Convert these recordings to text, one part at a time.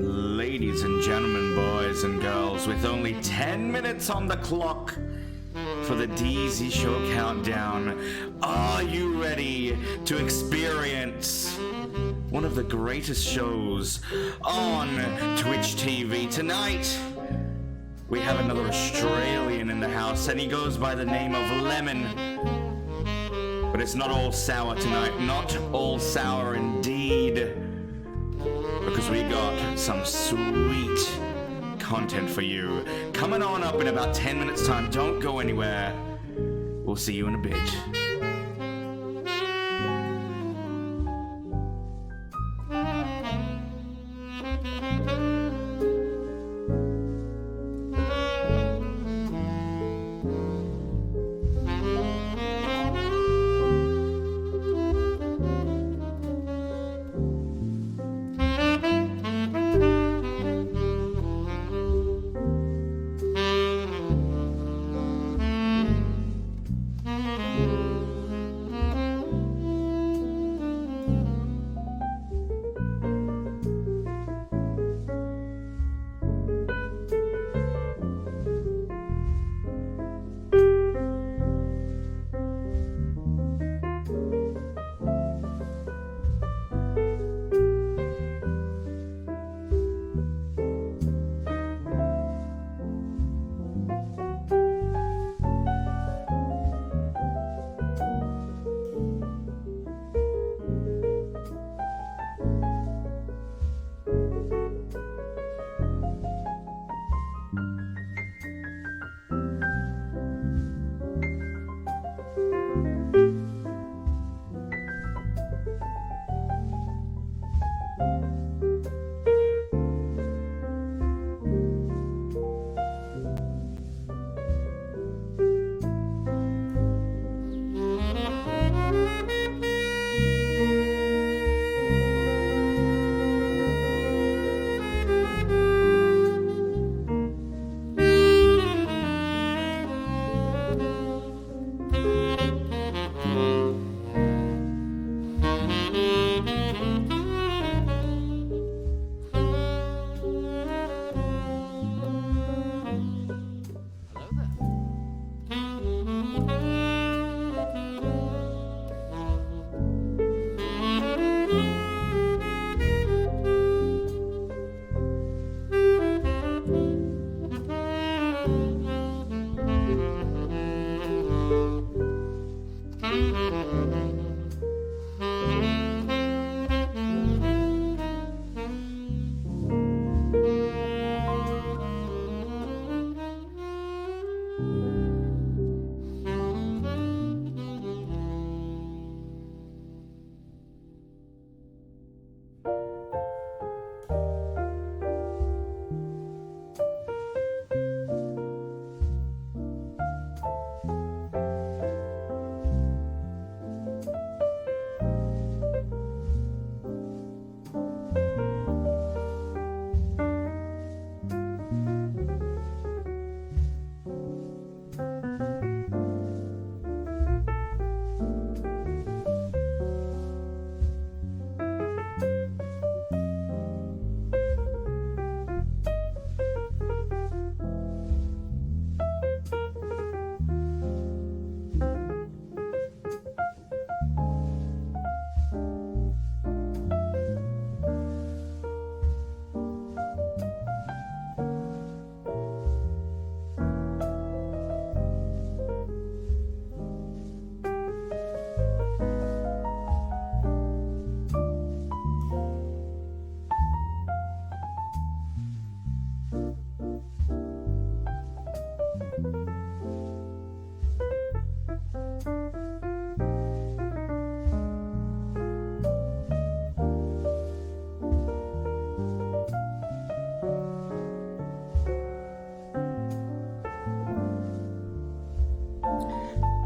Ladies and gentlemen, boys and girls, with only 10 minutes on the clock for the DeeZie Show countdown, are you ready to experience one of the greatest shows on Twitch TV? Tonight, we have another Australian in the house, and he goes by the name of Lemon. But it's not all sour tonight, not all sour indeed, because we got some sweet content for you. Coming on up in about 10 minutes time. Don't go anywhere. We'll see you in a bit.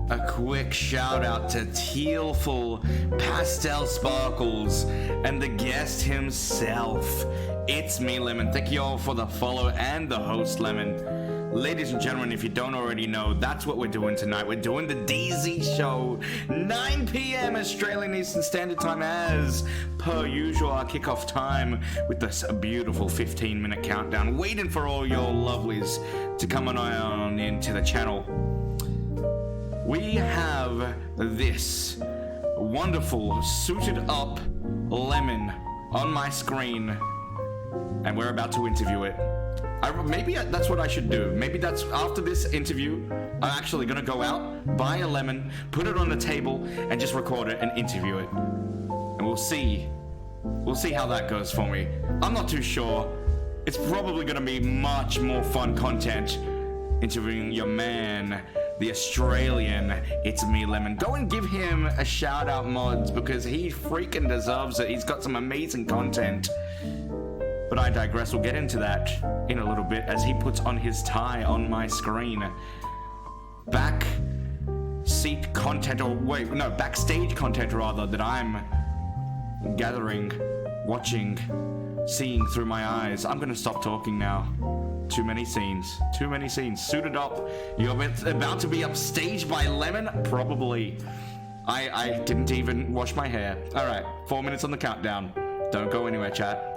A quick shout out to Tealful Pastel Sparkles and the guest himself. It's me, Lemon. Thank you all for the follow and the host, Lemon. Ladies and gentlemen, if you don't already know, that's what we're doing tonight. We're doing the DeeZie Show, 9 p.m. Australian Eastern Standard Time, as per usual, our kickoff time with this beautiful 15-minute countdown, waiting for all your lovelies to come on into the channel. We have this wonderful, suited up Lemon on my screen, and we're about to interview it. Maybe that's what I should do. Maybe that's after this interview, I'm actually gonna go out, buy a lemon, put it on the table, and just record it and interview it. And we'll see how that goes for me. I'm not too sure. It's probably gonna be much more fun content interviewing your man, the Australian It's Me Lemon. Go and give him a shout out, mods, because he freaking deserves it. He's got some amazing content. But I digress. We'll get into that in a little bit as he puts on his tie on my screen. Backstage content rather, that I'm gathering, watching, seeing through my eyes. I'm gonna stop talking now. Too many scenes. Suited up. You're about to be upstaged by Lemon? Probably. I didn't even wash my hair. Alright, 4 minutes on the countdown. Don't go anywhere, chat.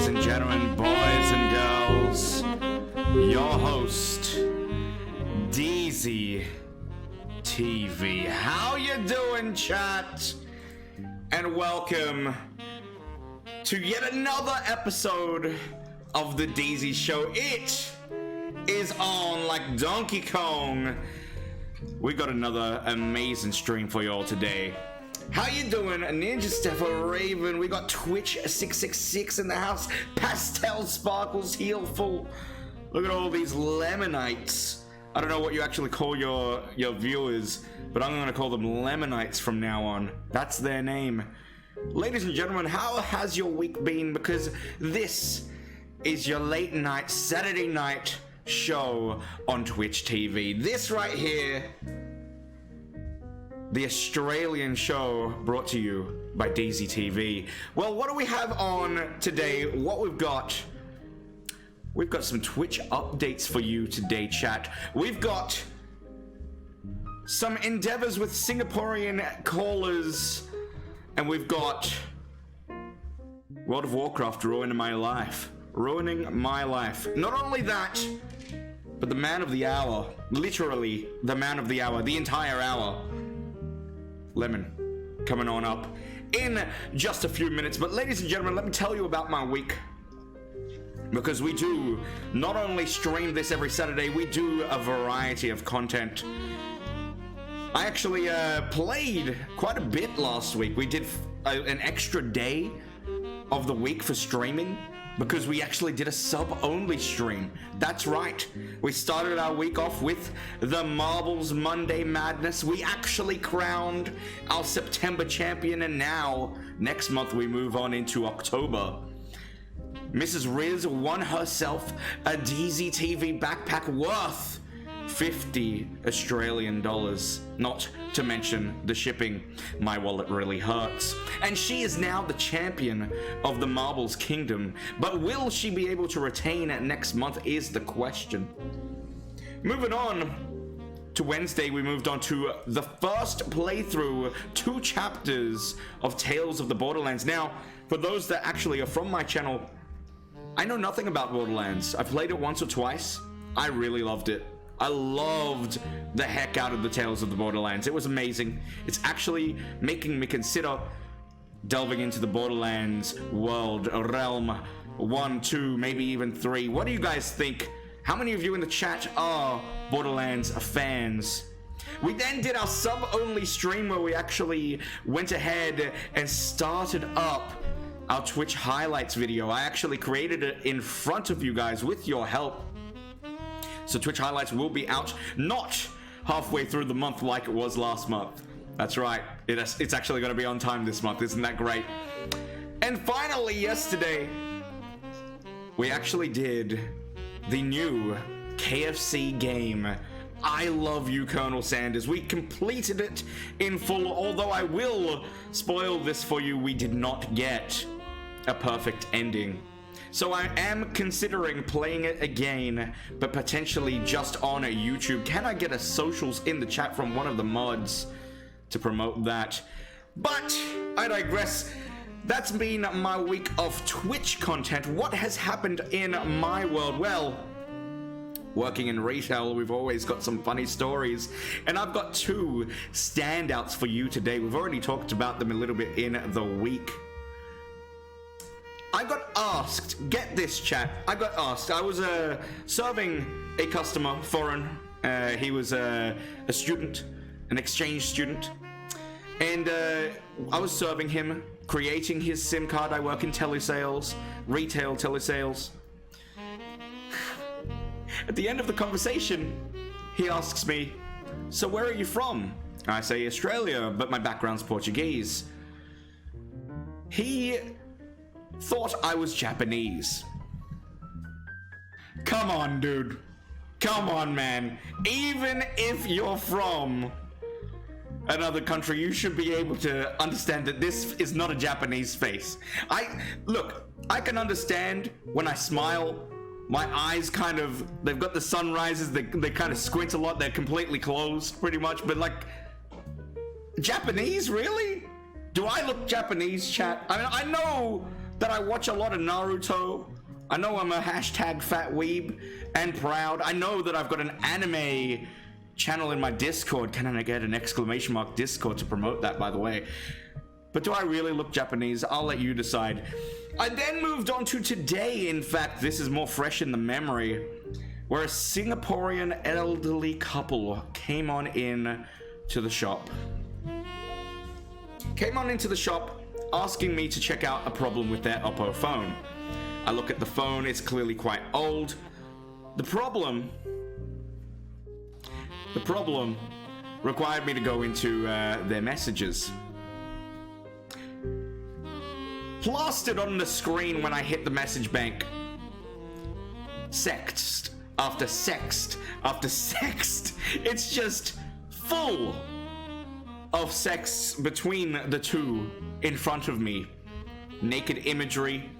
ladies and gentlemen, boys and girls, your host, DeeZie TV. How you doing, chat? And welcome to yet another episode of the DeeZie Show. It is on like Donkey Kong. We got another amazing stream for you all today. How you doing, Ninja Stepha Raven? We got Twitch 666 in the house. Pastel Sparkles Healful. Look at all these lemonites. I don't know what you actually call your viewers, but I'm gonna call them lemonites from now on. That's their name. Ladies and gentlemen, how has your week been? Because this is your late night Saturday night show on Twitch TV. This right here, the Australian show brought to you by DeeZie TV. Well, what do we have on today? What we've got some Twitch updates for you today, chat. We've got some endeavors with Singaporean callers, and we've got World of Warcraft ruining my life. Not only that, but the man of the hour, literally the man of the hour, the entire hour, Lemon, coming on up in just a few minutes. But ladies and gentlemen, let me tell you about my week, because we do not only stream this every Saturday, we do a variety of content. I actually played quite a bit last week. We did an extra day of the week for streaming, because we actually did a sub-only stream. That's right. We started our week off with the Marbles Monday Madness. We actually crowned our September champion, and now, next month, we move on into October. Mrs. Riz won herself a DeeZie TV backpack worth 50 Australian dollars, not to mention the shipping. My wallet really hurts. And she is now the champion of the Marbles Kingdom, but will she be able to retain next month is the question. Moving on to Wednesday, we moved on to the first playthrough, 2 chapters of Tales of the Borderlands. Now, for those that actually are from my channel, I know nothing about Borderlands. I played it once or twice. I really loved it. I loved the heck out of the Tales of the Borderlands. It was amazing. It's actually making me consider delving into the Borderlands world, realm 1, 2, maybe even 3. What do you guys think? How many of you in the chat are Borderlands fans? We then did our sub-only stream where we actually went ahead and started up our Twitch highlights video. I actually created it in front of you guys with your help. So Twitch highlights will be out not halfway through the month like it was last month. That's right. It's actually going to be on time this month. Isn't that great? And finally, yesterday, we actually did the new KFC game, I Love You, Colonel Sanders. We completed it in full, although I will spoil this for you. We did not get a perfect ending. So I am considering playing it again, but potentially just on YouTube. Can I get a socials in the chat from one of the mods to promote that? But I digress. That's been my week of Twitch content. What has happened in my world? Well, working in retail, we've always got some funny stories, and I've got 2 standouts for you today. We've already talked about them a little bit in the week. I got asked, get this, chat, I got asked, I was serving a customer, foreign, he was a student, an exchange student, and I was serving him, creating his SIM card. I work in telesales, retail telesales. At the end of the conversation, he asks me, so where are you from? I say Australia, but my background's Portuguese. He thought I was Japanese. Come on, dude. Come on, man. Even if you're from another country, you should be able to understand that this is not a Japanese face. Look, I can understand when I smile, my eyes kind of, they've got the sunrises, they kind of squint a lot, they're completely closed pretty much, but like, Japanese, really? Do I look Japanese, chat? I mean, I know that I watch a lot of Naruto. I know I'm a hashtag fat weeb and proud. I know that I've got an anime channel in my Discord. Can I get an exclamation mark Discord to promote that, by the way? But do I really look Japanese? I'll let you decide. I then moved on to today. In fact, this is more fresh in the memory, where a Singaporean elderly couple came on in to the shop. Came on into the shop asking me to check out a problem with their Oppo phone. I look at the phone, it's clearly quite old. The problem required me to go into their messages. Plastered on the screen when I hit the message bank. Sext after sext after sext. It's just full of sex between the two in front of me. Naked imagery.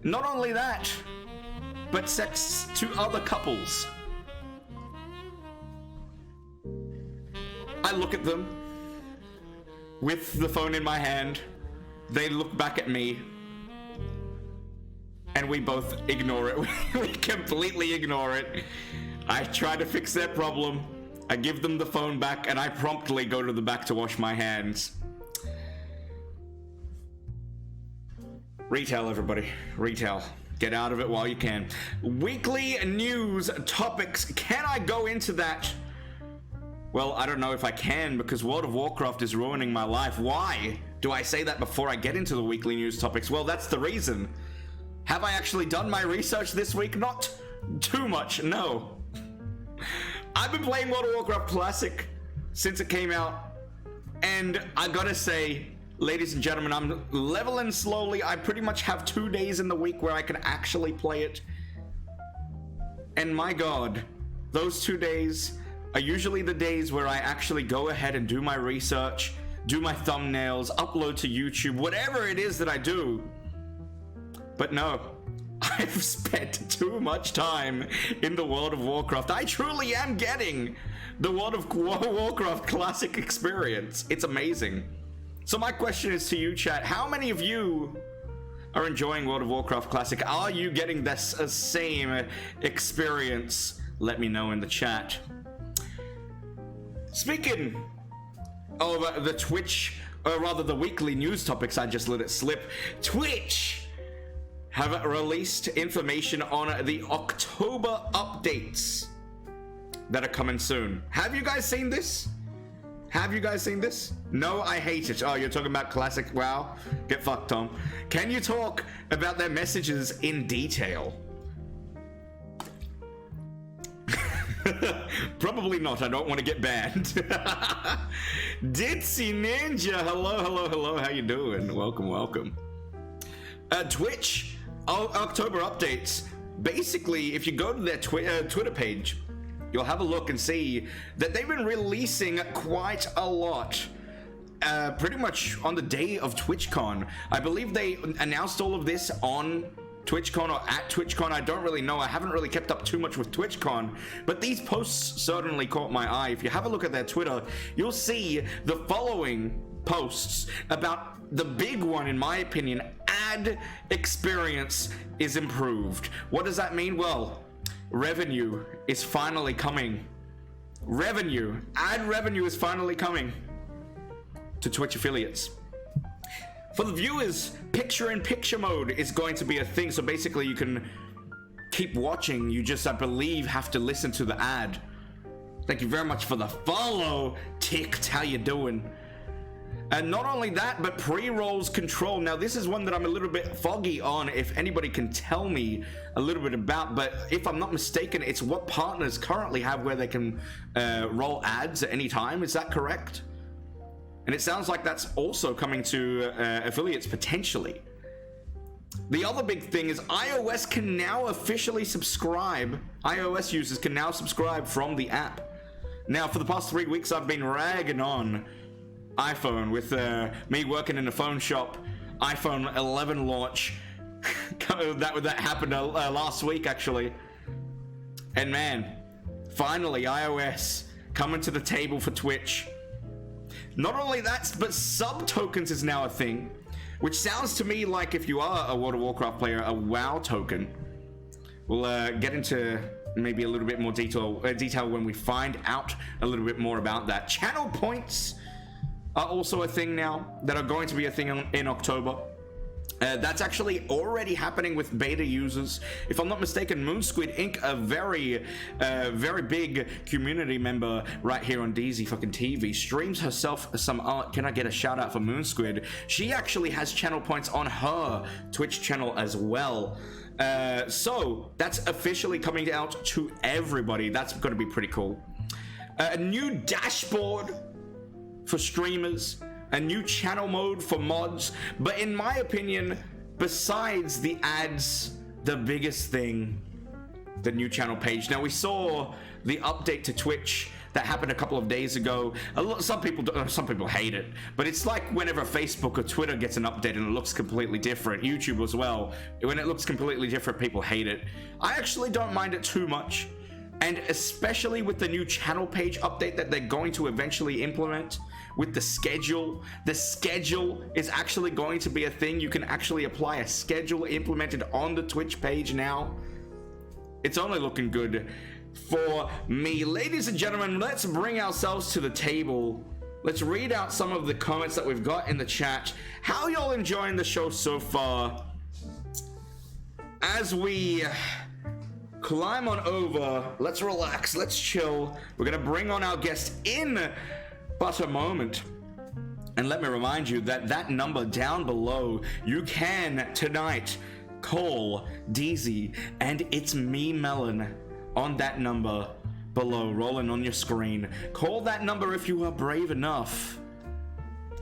Not only that, but sex to other couples. I look at them with the phone in my hand. They look back at me. And we both ignore it. We completely ignore it. I try to fix their problem. I give them the phone back, and I promptly go to the back to wash my hands. Retail, everybody. Retail. Get out of it while you can. Weekly news topics. Can I go into that? Well, I don't know if I can, because World of Warcraft is ruining my life. Why do I say that before I get into the weekly news topics? Well, that's the reason. Have I actually done my research this week? Not too much, no. I've been playing World of Warcraft Classic since it came out, and I gotta say, ladies and gentlemen, I'm leveling slowly. I pretty much have 2 days in the week where I can actually play it. And my god, those 2 days are usually the days where I actually go ahead and do my research, do my thumbnails, upload to YouTube, whatever it is that I do. But no, I've spent too much time in the World of Warcraft. I truly am getting the World of Warcraft Classic experience. It's amazing. So my question is to you, chat. How many of you are enjoying World of Warcraft Classic? Are you getting this same experience? Let me know in the chat. Speaking of the Twitch, or rather the weekly news topics, I just let it slip. Twitch have released information on the October updates that are coming soon. Have you guys seen this? Have you guys seen this? No, I hate it. Oh, you're talking about Classic WoW? Get fucked, Tom. Can you talk about their messages in detail? Probably not. I don't want to get banned. DeeZie Ninja, hello, hello, hello. How you doing? Welcome, welcome. Twitch October updates. Basically, if you go to their Twitter page, you'll have a look and see that they've been releasing quite a lot. Pretty much on the day of TwitchCon. I believe they announced all of this on TwitchCon or at TwitchCon. I don't really know. I haven't really kept up too much with TwitchCon, but these posts certainly caught my eye. If you have a look at their Twitter, you'll see the following posts about the big one, in my opinion. Ad experience is improved. What does that mean? Well, revenue is finally coming. Ad revenue is finally coming to Twitch affiliates. For the viewers, picture-in-picture mode is going to be a thing. So basically you can keep watching. You just, I believe, have to listen to the ad. Thank you very much for the follow, Ticked. How you doing? And not only that, but pre-rolls control. Now, this is one that I'm a little bit foggy on, if anybody can tell me a little bit about. But if I'm not mistaken, it's what partners currently have where they can roll ads at any time. Is that correct? And it sounds like that's also coming to affiliates potentially. The other big thing is iOS can now officially subscribe. iOS users can now subscribe from the app. Now, for the past 3 weeks, I've been ragging on iPhone with me working in a phone shop. iPhone 11 launch. that happened last week, actually. And man, finally iOS coming to the table for Twitch. Not only that, but sub tokens is now a thing. which sounds to me like, if you are a World of Warcraft player, a WoW token. We'll get into maybe a little bit more detail when we find out a little bit more about that. Channel points are also a thing now that are going to be a thing in October. That's actually already happening with beta users. If I'm not mistaken, Moonsquid Inc., a very big community member right here on DeeZie fucking TV, streams herself some art. Can I get a shout out for Moonsquid? She actually has channel points on her Twitch channel as well. So that's officially coming out to everybody. That's going to be pretty cool. A new dashboard for streamers. A new channel mode for mods, but in my opinion, besides the ads, the biggest thing, the new channel page. Now, we saw the update to Twitch that happened a couple of days ago. Some people hate it, but it's like whenever Facebook or Twitter gets an update and it looks completely different. YouTube as well. When it looks completely different, people hate it. I actually don't mind it too much, and especially with the new channel page update that they're going to eventually implement. With the schedule is actually going to be a thing. You can actually apply a schedule implemented on the Twitch page now. It's only looking good for me. Ladies and gentlemen, let's bring ourselves to the table. Let's read out some of the comments that we've got in the chat. How y'all enjoying the show so far? As we climb on over, let's relax, let's chill. We're gonna bring on our guest in but a moment. And let me remind you that that number down below, you can tonight call DeeZie and it's me, Melon, on that number below, rolling on your screen. Call that number if you are brave enough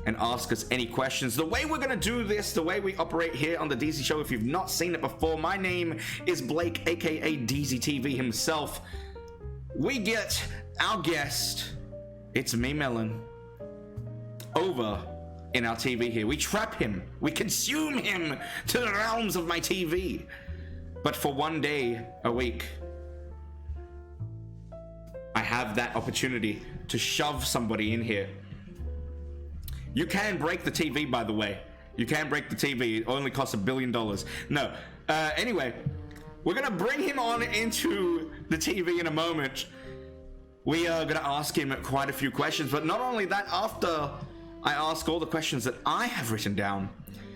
and ask us any questions. The way we're gonna do this, the way we operate here on the DeeZie Show, if you've not seen it before, my name is Blake, aka DeeZie TV himself. We get our guest, it's me, Melon, over in our TV here. We trap him, we consume him to the realms of my TV. But for one day a week, I have that opportunity to shove somebody in here. You can break the TV, by the way. You can break the TV. It only costs $1 billion. No. Anyway, we're gonna bring him on into the TV in a moment. We are gonna ask him quite a few questions, but not only that, after I ask all the questions that I have written down,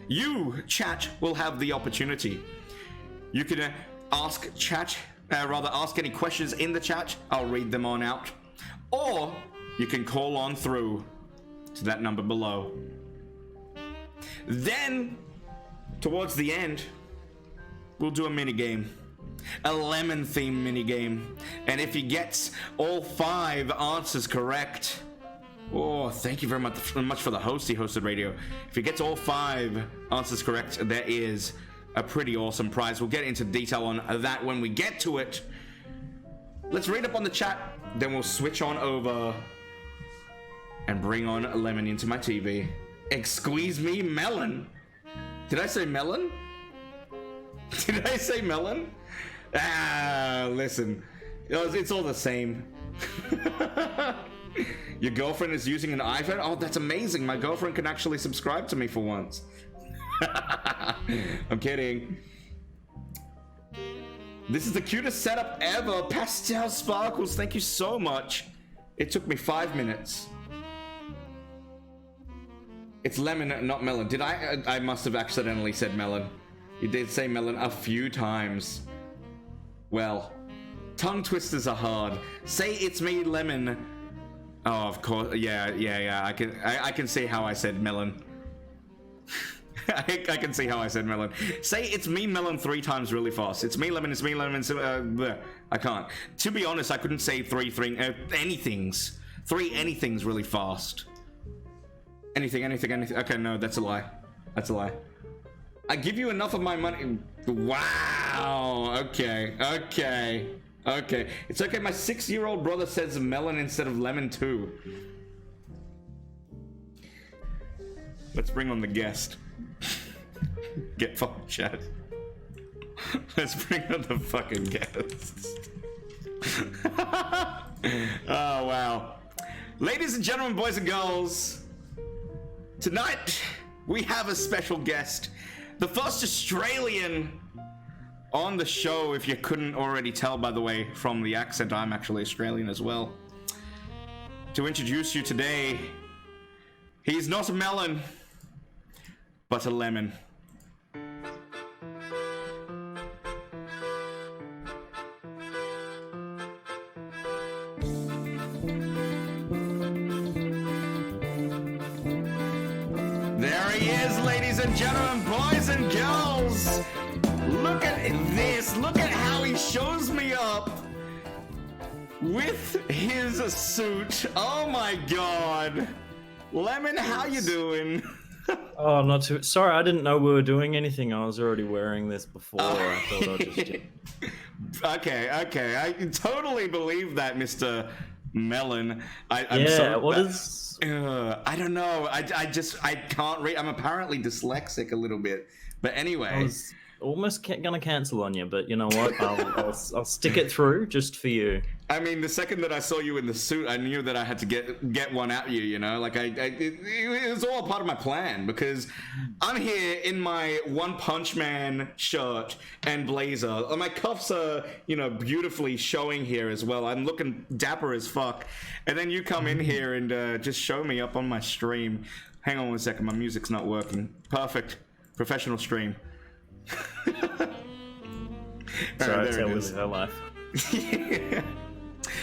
you, chat, will have the opportunity. You can ask any questions in the chat. I'll read them on out. Or you can call on through to that number below. Then, towards the end, we'll do a mini game. A lemon themed mini game. And if he gets all 5 answers correct, oh, thank you very much for the host he hosted radio. If he gets all 5 answers correct, there is a pretty awesome prize. We'll get into detail on that when we get to it. Let's read up on the chat, then we'll switch on over and bring on Lemon into my TV. Excuse me, Melon. Did I say melon? Did I say melon? Ah, listen. It's all the same. Your girlfriend is using an iPhone? Oh, that's amazing. My girlfriend can actually subscribe to me for once. I'm kidding. This is the cutest setup ever. Pastel Sparkles, thank you so much. It took me 5 minutes. It's lemon, not melon. Did I must have accidentally said melon. You did say melon a few times. Well, tongue twisters are hard. Say it's me, lemon. Oh, of course. Yeah. I can see how I said melon. I can see how I said melon. Say it's me, melon 3 times really fast. It's me, lemon. It's me, lemon. I can't. To be honest, I couldn't say three anythings really fast. Anything. Okay, no, that's a lie. That's a lie. I give you enough of my money. Wow. Okay. It's okay. My 6-year-old brother says melon instead of lemon too. Let's bring on the guest. Get fucking chat. Let's bring on the fucking guest. Oh, wow. Ladies and gentlemen, boys and girls, tonight we have a special guest, the first Australian on the show, if you couldn't already tell, by the way, from the accent. I'm actually Australian as well. To introduce you today, he's not a melon, but a lemon. There he is, ladies and gentlemen, boys and girls. Look at this. Look at how he shows me up with his suit. Oh my god. Lemon, how you doing? Oh, not too. Sorry, I didn't know we were doing anything. I was already wearing this before. I thought I'd just. Okay. I totally believe that, Mr. Melon. I'm yeah, sorry, what is... I don't know. I can't read. I'm apparently dyslexic a little bit. But anyway. I was almost gonna cancel on you, but you know what? I'll stick it through just for you. I mean, the second that I saw you in the suit, I knew that I had to get one at you, you know? Like, it was all part of my plan, because I'm here in my One Punch Man shirt and blazer. My cuffs are, you know, beautifully showing here as well. I'm looking dapper as fuck. And then you come in here and just show me up on my stream. Hang on one second, my music's not working. Perfect. Professional stream. Sorry, tell me her life. Yeah.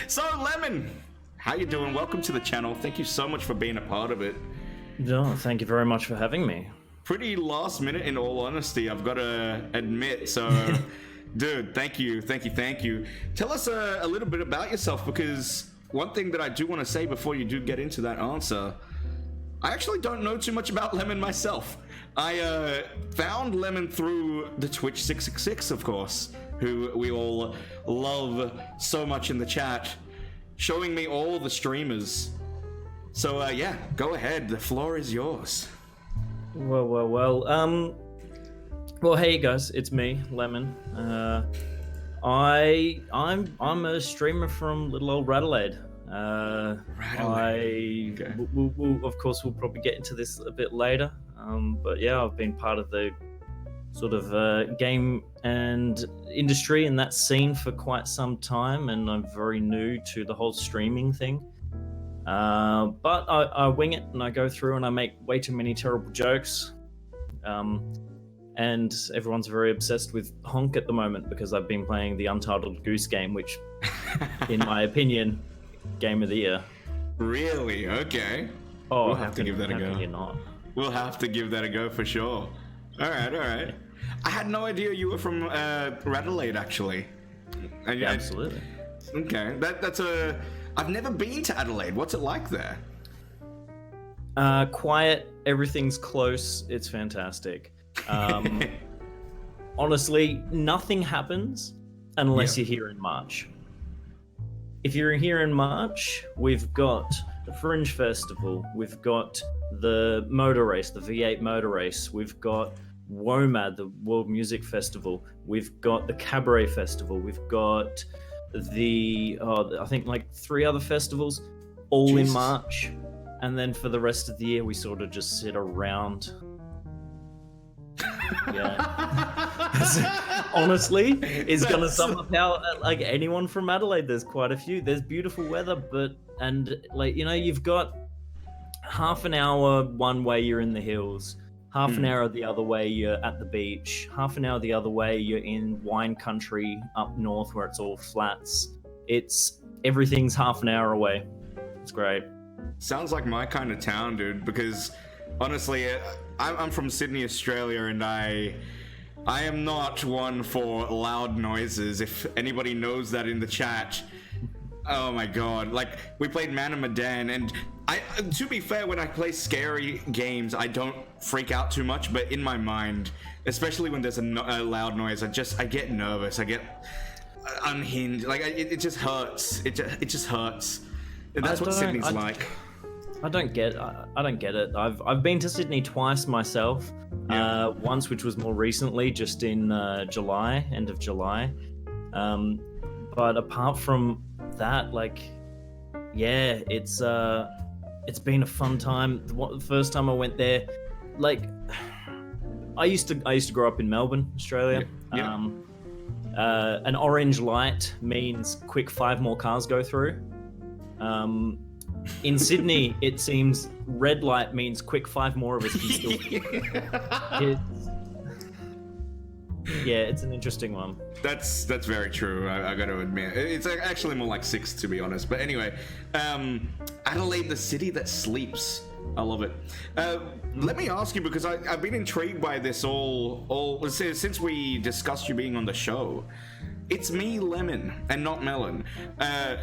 So, Lemon, how you doing? Welcome to the channel. Thank you so much for being a part of it. No, thank you very much for having me. Pretty last minute, in all honesty, I've got to admit. So, dude, thank you. Tell us a little bit about yourself, because one thing that I do want to say before you do get into that answer, I actually don't know too much about Lemon myself. I found Lemon through the Twitch 666, of course, who we all love so much in the chat, showing me all the streamers. So yeah, go ahead. The floor is yours. Well, hey guys, it's me, Lemon. I'm a streamer from little old Radelaide. Okay. Of course, we'll probably get into this a bit later. But yeah, I've been part of the sort of game and industry and that scene for quite some time, and I'm very new to the whole streaming thing. But I wing it and I go through and I make way too many terrible jokes. And everyone's very obsessed with Honk at the moment because I've been playing the Untitled Goose Game, which, in my opinion, Game of the Year. Really? Okay. Oh, we'll have to give that a go. How can you not? We'll have to give that a go for sure. All right. I had no idea you were from Radelaide, actually. Yeah, absolutely. Okay, that's a. I've never been to Adelaide. What's it like there? Quiet. Everything's close. It's fantastic. Honestly, nothing happens unless you're here in March. If you're here in March, we've got the Fringe Festival, we've got the motor race, the V8 motor race, we've got WOMAD, the World Music Festival, we've got the Cabaret Festival, we've got the, I think like 3 other festivals, all Jesus. in March. And then for the rest of the year, we sort of just sit around. Yeah. Honestly, it's gonna sum up how like anyone from Adelaide. There's quite a few. There's beautiful weather, and like you know, you've got half an hour one way you're in the hills, half an hour the other way you're at the beach, half an hour the other way you're in wine country up north where it's all flats. Everything's half an hour away. It's great. Sounds like my kind of town, dude. Because honestly, I'm from Sydney, Australia, and I am not one for loud noises. If anybody knows that in the chat, oh my god. Like, we played Man of Medan, and to be fair, when I play scary games, I don't freak out too much, but in my mind, especially when there's a loud noise, I get nervous. I get unhinged. Like, it just hurts. It just hurts. And that's what Sydney's like. I don't get it. I've been to Sydney twice myself. Yeah. Once, which was more recently, just in July, end of July. But apart from that, like, yeah, it's been a fun time. The first time I went there, like I used to grow up in Melbourne, Australia. Yeah. An orange light means quick 5 more cars go through. In Sydney, it seems red light means quick 5 more of us can still. It's an interesting one. That's very true. I got to admit, it's actually more like 6 to be honest. But anyway, Adelaide, the city that sleeps. I love it. Let me ask you, because I've been intrigued by this all since we discussed you being on the show. It's me, Lemon, and not Melon.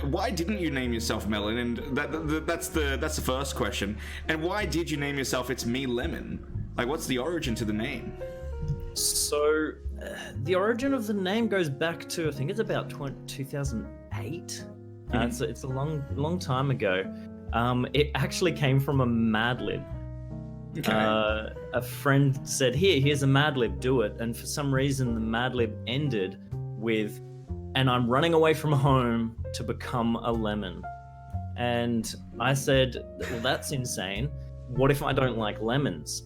Why didn't you name yourself Melon? And that's the first question. And why did you name yourself It's Me, Lemon? Like, what's the origin to the name? So, the origin of the name goes back to, I think it's about 2008. It's a long time ago. It actually came from a Mad Lib. Okay. A friend said, here's a Mad Lib, do it. And for some reason, the Mad Lib ended with, and I'm running away from home to become a lemon. And I said, well, that's insane. What if I don't like lemons?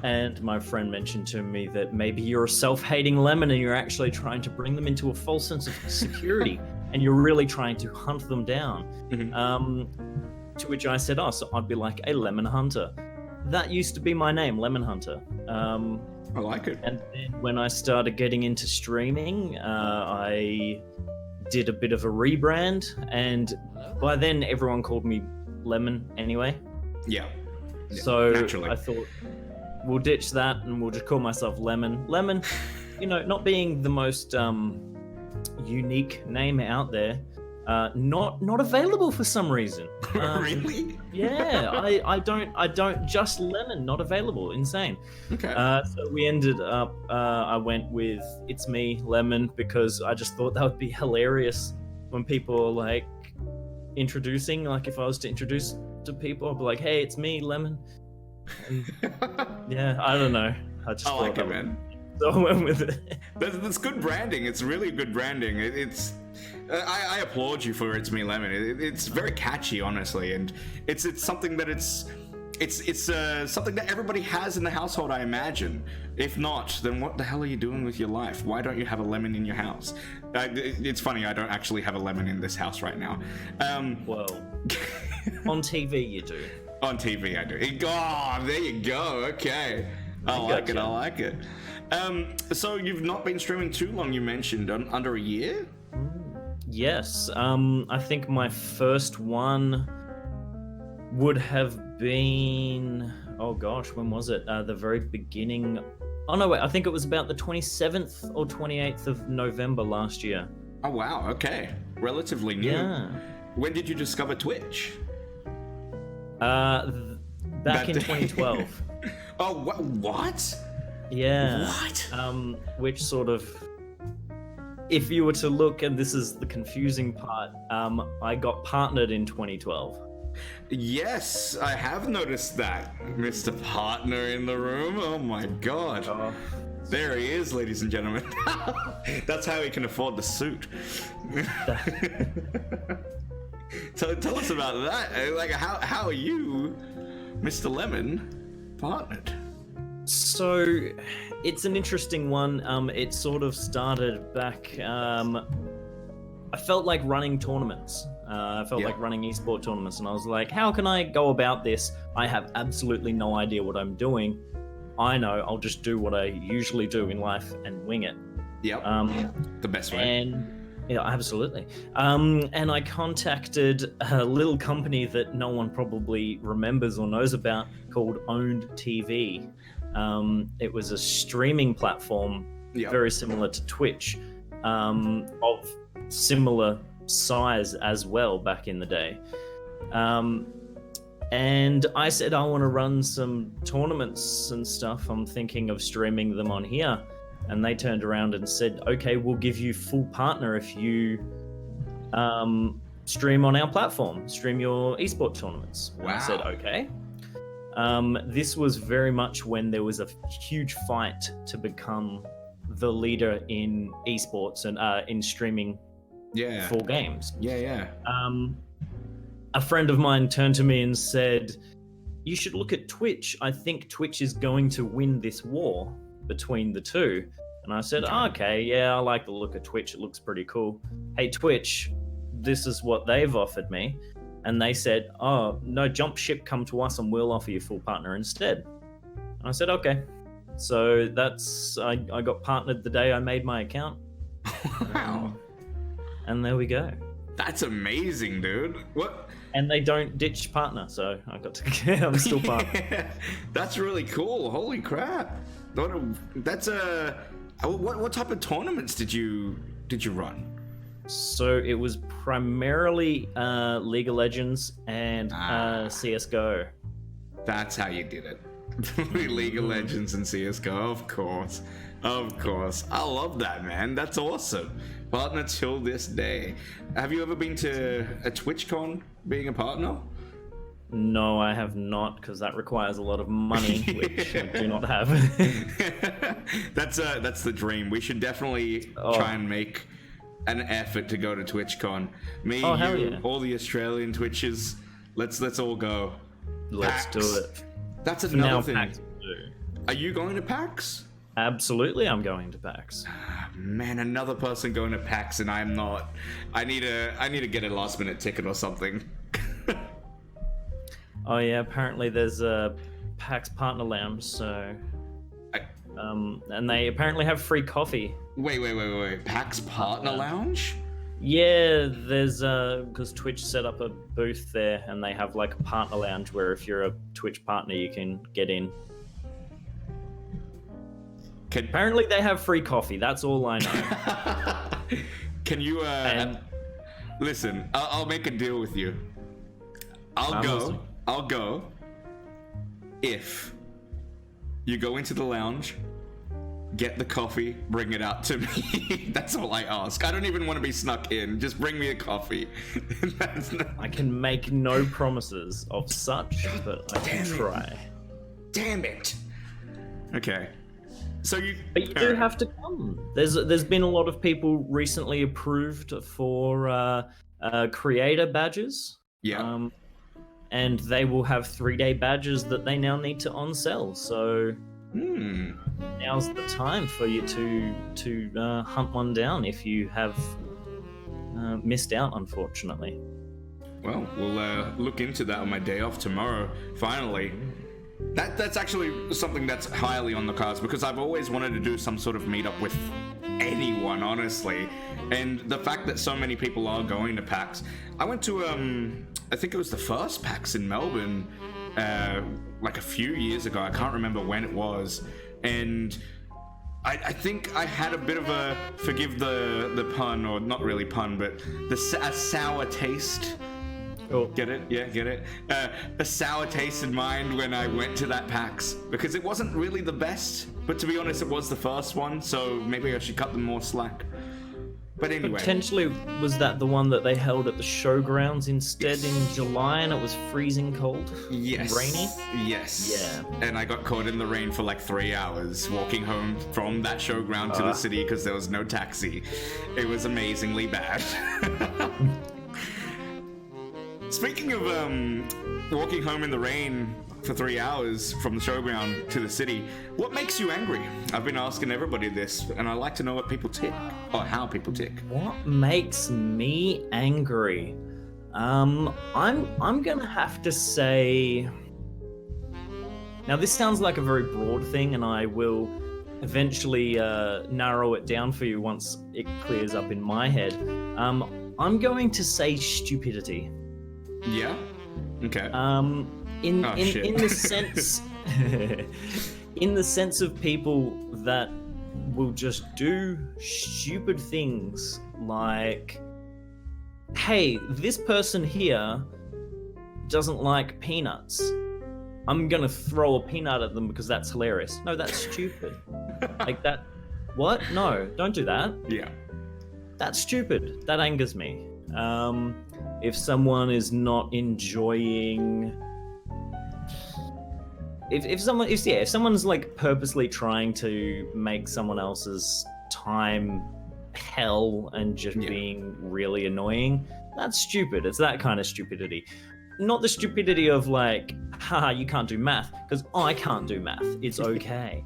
And my friend mentioned to me that maybe you're a self-hating lemon and you're actually trying to bring them into a false sense of security and you're really trying to hunt them down. To which I said, so I'd be like a lemon hunter. That used to be my name, Lemon Hunter. I like it. And then when I started getting into streaming, I did a bit of a rebrand, and by then everyone called me Lemon anyway. Yeah. So naturally. I thought, we'll ditch that and we'll just call myself Lemon. Lemon, not being the most unique name out there, not available for some reason. Really? Yeah, I don't just Lemon, not available. Insane. Okay. So we ended up, I went with It's Me, Lemon, because I just thought that would be hilarious when people are like introducing, like if I was to introduce to people, I'd be like, hey, it's me, Lemon. And, yeah, I don't know. I like it, man. So I went with it. That's good branding. It's really good branding. I applaud you for It's Me, Lemon. It's very catchy, honestly, and it's something that it's something that everybody has in the household, I imagine. If not, then what the hell are you doing with your life? Why don't you have a lemon in your house? It's funny, I don't actually have a lemon in this house right now. Well, on TV you do. On TV I do. Oh, there you go. Okay. I like it. So you've not been streaming too long, you mentioned, under a year? Yes. I think my first one would have been, oh gosh, when was it? The very beginning. Oh no, wait, I think it was about the 27th or 28th of November last year. Oh wow, okay. Relatively new. Yeah. When did you discover Twitch? Back in 2012. Oh, what? Yeah. What? Which sort of, if you were to look, and this is the confusing part, I got partnered in 2012. Yes, I have noticed that. Mr. Partner in the room. Oh my god. Oh. There he is, ladies and gentlemen. That's how he can afford the suit. Tell us about that. Like, how are you, Mr. Lemon, partnered? So, it's an interesting one. It sort of started back. I felt like running tournaments. I felt like running esport tournaments, and I was like, how can I go about this? I have absolutely no idea what I'm doing. I know I'll just do what I usually do in life and wing it. Yep. The best way. And yeah, absolutely. And I contacted a little company that no one probably remembers or knows about called Owned TV. It was a streaming platform very similar to Twitch, of similar size as well back in the day. And I said, I want to run some tournaments and stuff. I'm thinking of streaming them on here. And they turned around and said, okay, we'll give you full partner if you stream on our platform, stream your esport tournaments. Wow. And I said, okay. This was very much when there was a huge fight to become the leader in esports and in streaming full games. Yeah. A friend of mine turned to me and said, you should look at Twitch. I think Twitch is going to win this war between the two. And I said, okay, yeah, I like the look of Twitch. It looks pretty cool. Hey, Twitch, this is what they've offered me. And they said, oh, no, jump ship, come to us and we'll offer you full partner instead. And I said, okay. So I got partnered the day I made my account. Wow. And there we go. That's amazing, dude. What? And they don't ditch partner, so I got to. I'm still partner. That's really cool. Holy crap! That's a. What type of tournaments did you run? So it was primarily League of Legends and CS:GO. That's how you did it. League of Legends and CS:GO, of course. I love that, man. That's awesome. Partner till this day. Have you ever been to a TwitchCon being a partner? No, I have not, because that requires a lot of money, which I do not have. That's the dream. We should definitely try and make an effort to go to TwitchCon. Me, you, all the Australian Twitches. Let's all go. Let's PAX. do it. That's another thing. PAX will do. Are you going to PAX? Absolutely, I'm going to PAX. Man, another person going to PAX and I'm not. I need to get a last minute ticket or something. Oh yeah, apparently there's a PAX partner lounge, so and they apparently have free coffee. Wait. PAX partner lounge? Yeah, there's because Twitch set up a booth there, and they have like a partner lounge where if you're a Twitch partner, you can get in. Apparently they have free coffee. That's all I know. Can you listen? I'll make a deal with you. I'll go if you go into the lounge, get the coffee, bring it out to me. That's all I ask. I don't even want to be snuck in. Just bring me a coffee. I can make no promises of such, but I can try. Damn it. Okay. But you do have to come. There's been a lot of people recently approved for creator badges. Yeah. And they will have 3-day badges that they now need to on-sell. So now's the time for you to hunt one down if you have missed out, unfortunately. Well, we'll look into that on my day off tomorrow. Finally. That's actually something that's highly on the cards because I've always wanted to do some sort of meetup with anyone, honestly. And the fact that so many people are going to PAX. I went to, I think it was the first PAX in Melbourne, like a few years ago. I can't remember when it was. And I think I had a bit of a, forgive the pun, or not really pun, but a sour taste. Oh. Get it? Yeah, get it? A sour taste in mind when I went to that PAX because it wasn't really the best, but to be honest, it was the first one, so maybe I should cut them more slack. But anyway. Potentially, was that the one that they held at the showgrounds instead in July and it was freezing cold? Yes. Rainy? Yes. Yeah. And I got caught in the rain for like 3 hours walking home from that showground to the city because there was no taxi. It was amazingly bad. Speaking of walking home in the rain for 3 hours from the showground to the city, what makes you angry? I've been asking everybody this, and I like to know what people tick, or how people tick. What makes me angry? I'm gonna have to say. Now this sounds like a very broad thing, and I will eventually narrow it down for you once it clears up in my head. I'm going to say stupidity. Yeah. Okay. In the sense, in the sense of people that will just do stupid things like, hey, this person here doesn't like peanuts. I'm gonna throw a peanut at them because that's hilarious. No, that's stupid. Like that. What? No, don't do that. Yeah. That's stupid. That angers me. If someone is not enjoying, if someone's like purposely trying to make someone else's time hell and just being really annoying, that's stupid. It's that kind of stupidity. not the stupidity of like, haha, you can't do math, because I can't do math. It's okay.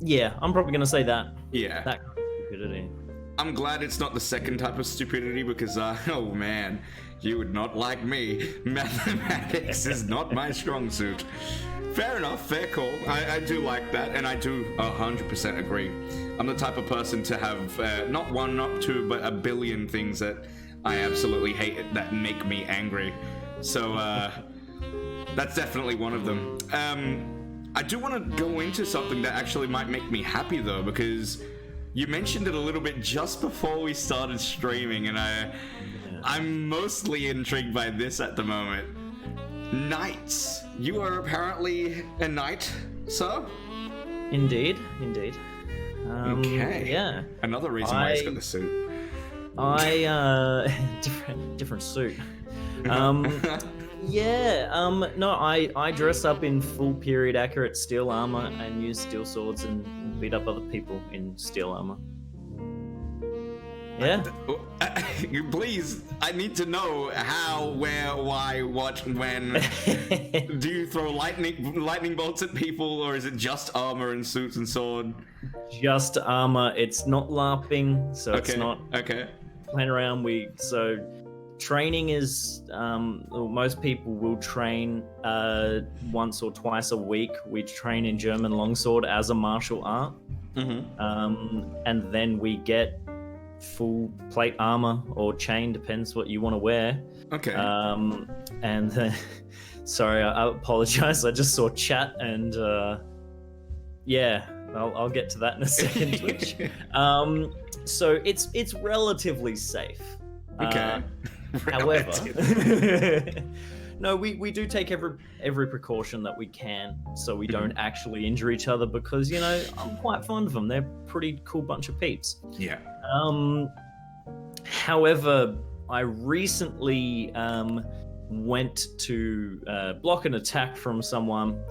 Yeah, I'm probably gonna say that. Yeah. That kind of stupidity. I'm glad it's not the second type of stupidity because, oh man, you would not like me. Mathematics is not my strong suit. Fair enough, fair call. I do like that, and I do 100% agree. I'm the type of person to have not one, not two, but a billion things that I absolutely hate that make me angry. So that's definitely one of them. I do want to go into something that actually might make me happy though, because you mentioned it a little bit just before we started streaming, and I'm mostly intrigued by this at the moment. Knights. You are apparently a knight, sir? Indeed. Okay. Yeah. Another reason why he's got the suit. Different suit. No, I dress up in full period accurate steel armor and use steel swords and beat up other people in steel armor. Yeah. Please, I need to know how, where, why, what, when. Do you throw lightning bolts at people, or is it just armor and suits and sword? Just armor. It's not LARPing, so it's not playing around. Training is, most people will train once or twice a week. We train in German longsword as a martial art. And then we get full plate armor or chain, depends what you want to wear. Okay. And sorry, I apologize. I just saw chat and yeah, I'll get to that in a second, Twitch. So it's relatively safe. Okay. However, no, we do take every precaution that we can, so we don't actually injure each other, because, you know, I'm quite fond of them. They're a pretty cool bunch of peeps. Yeah. However, I recently went to block an attack from someone,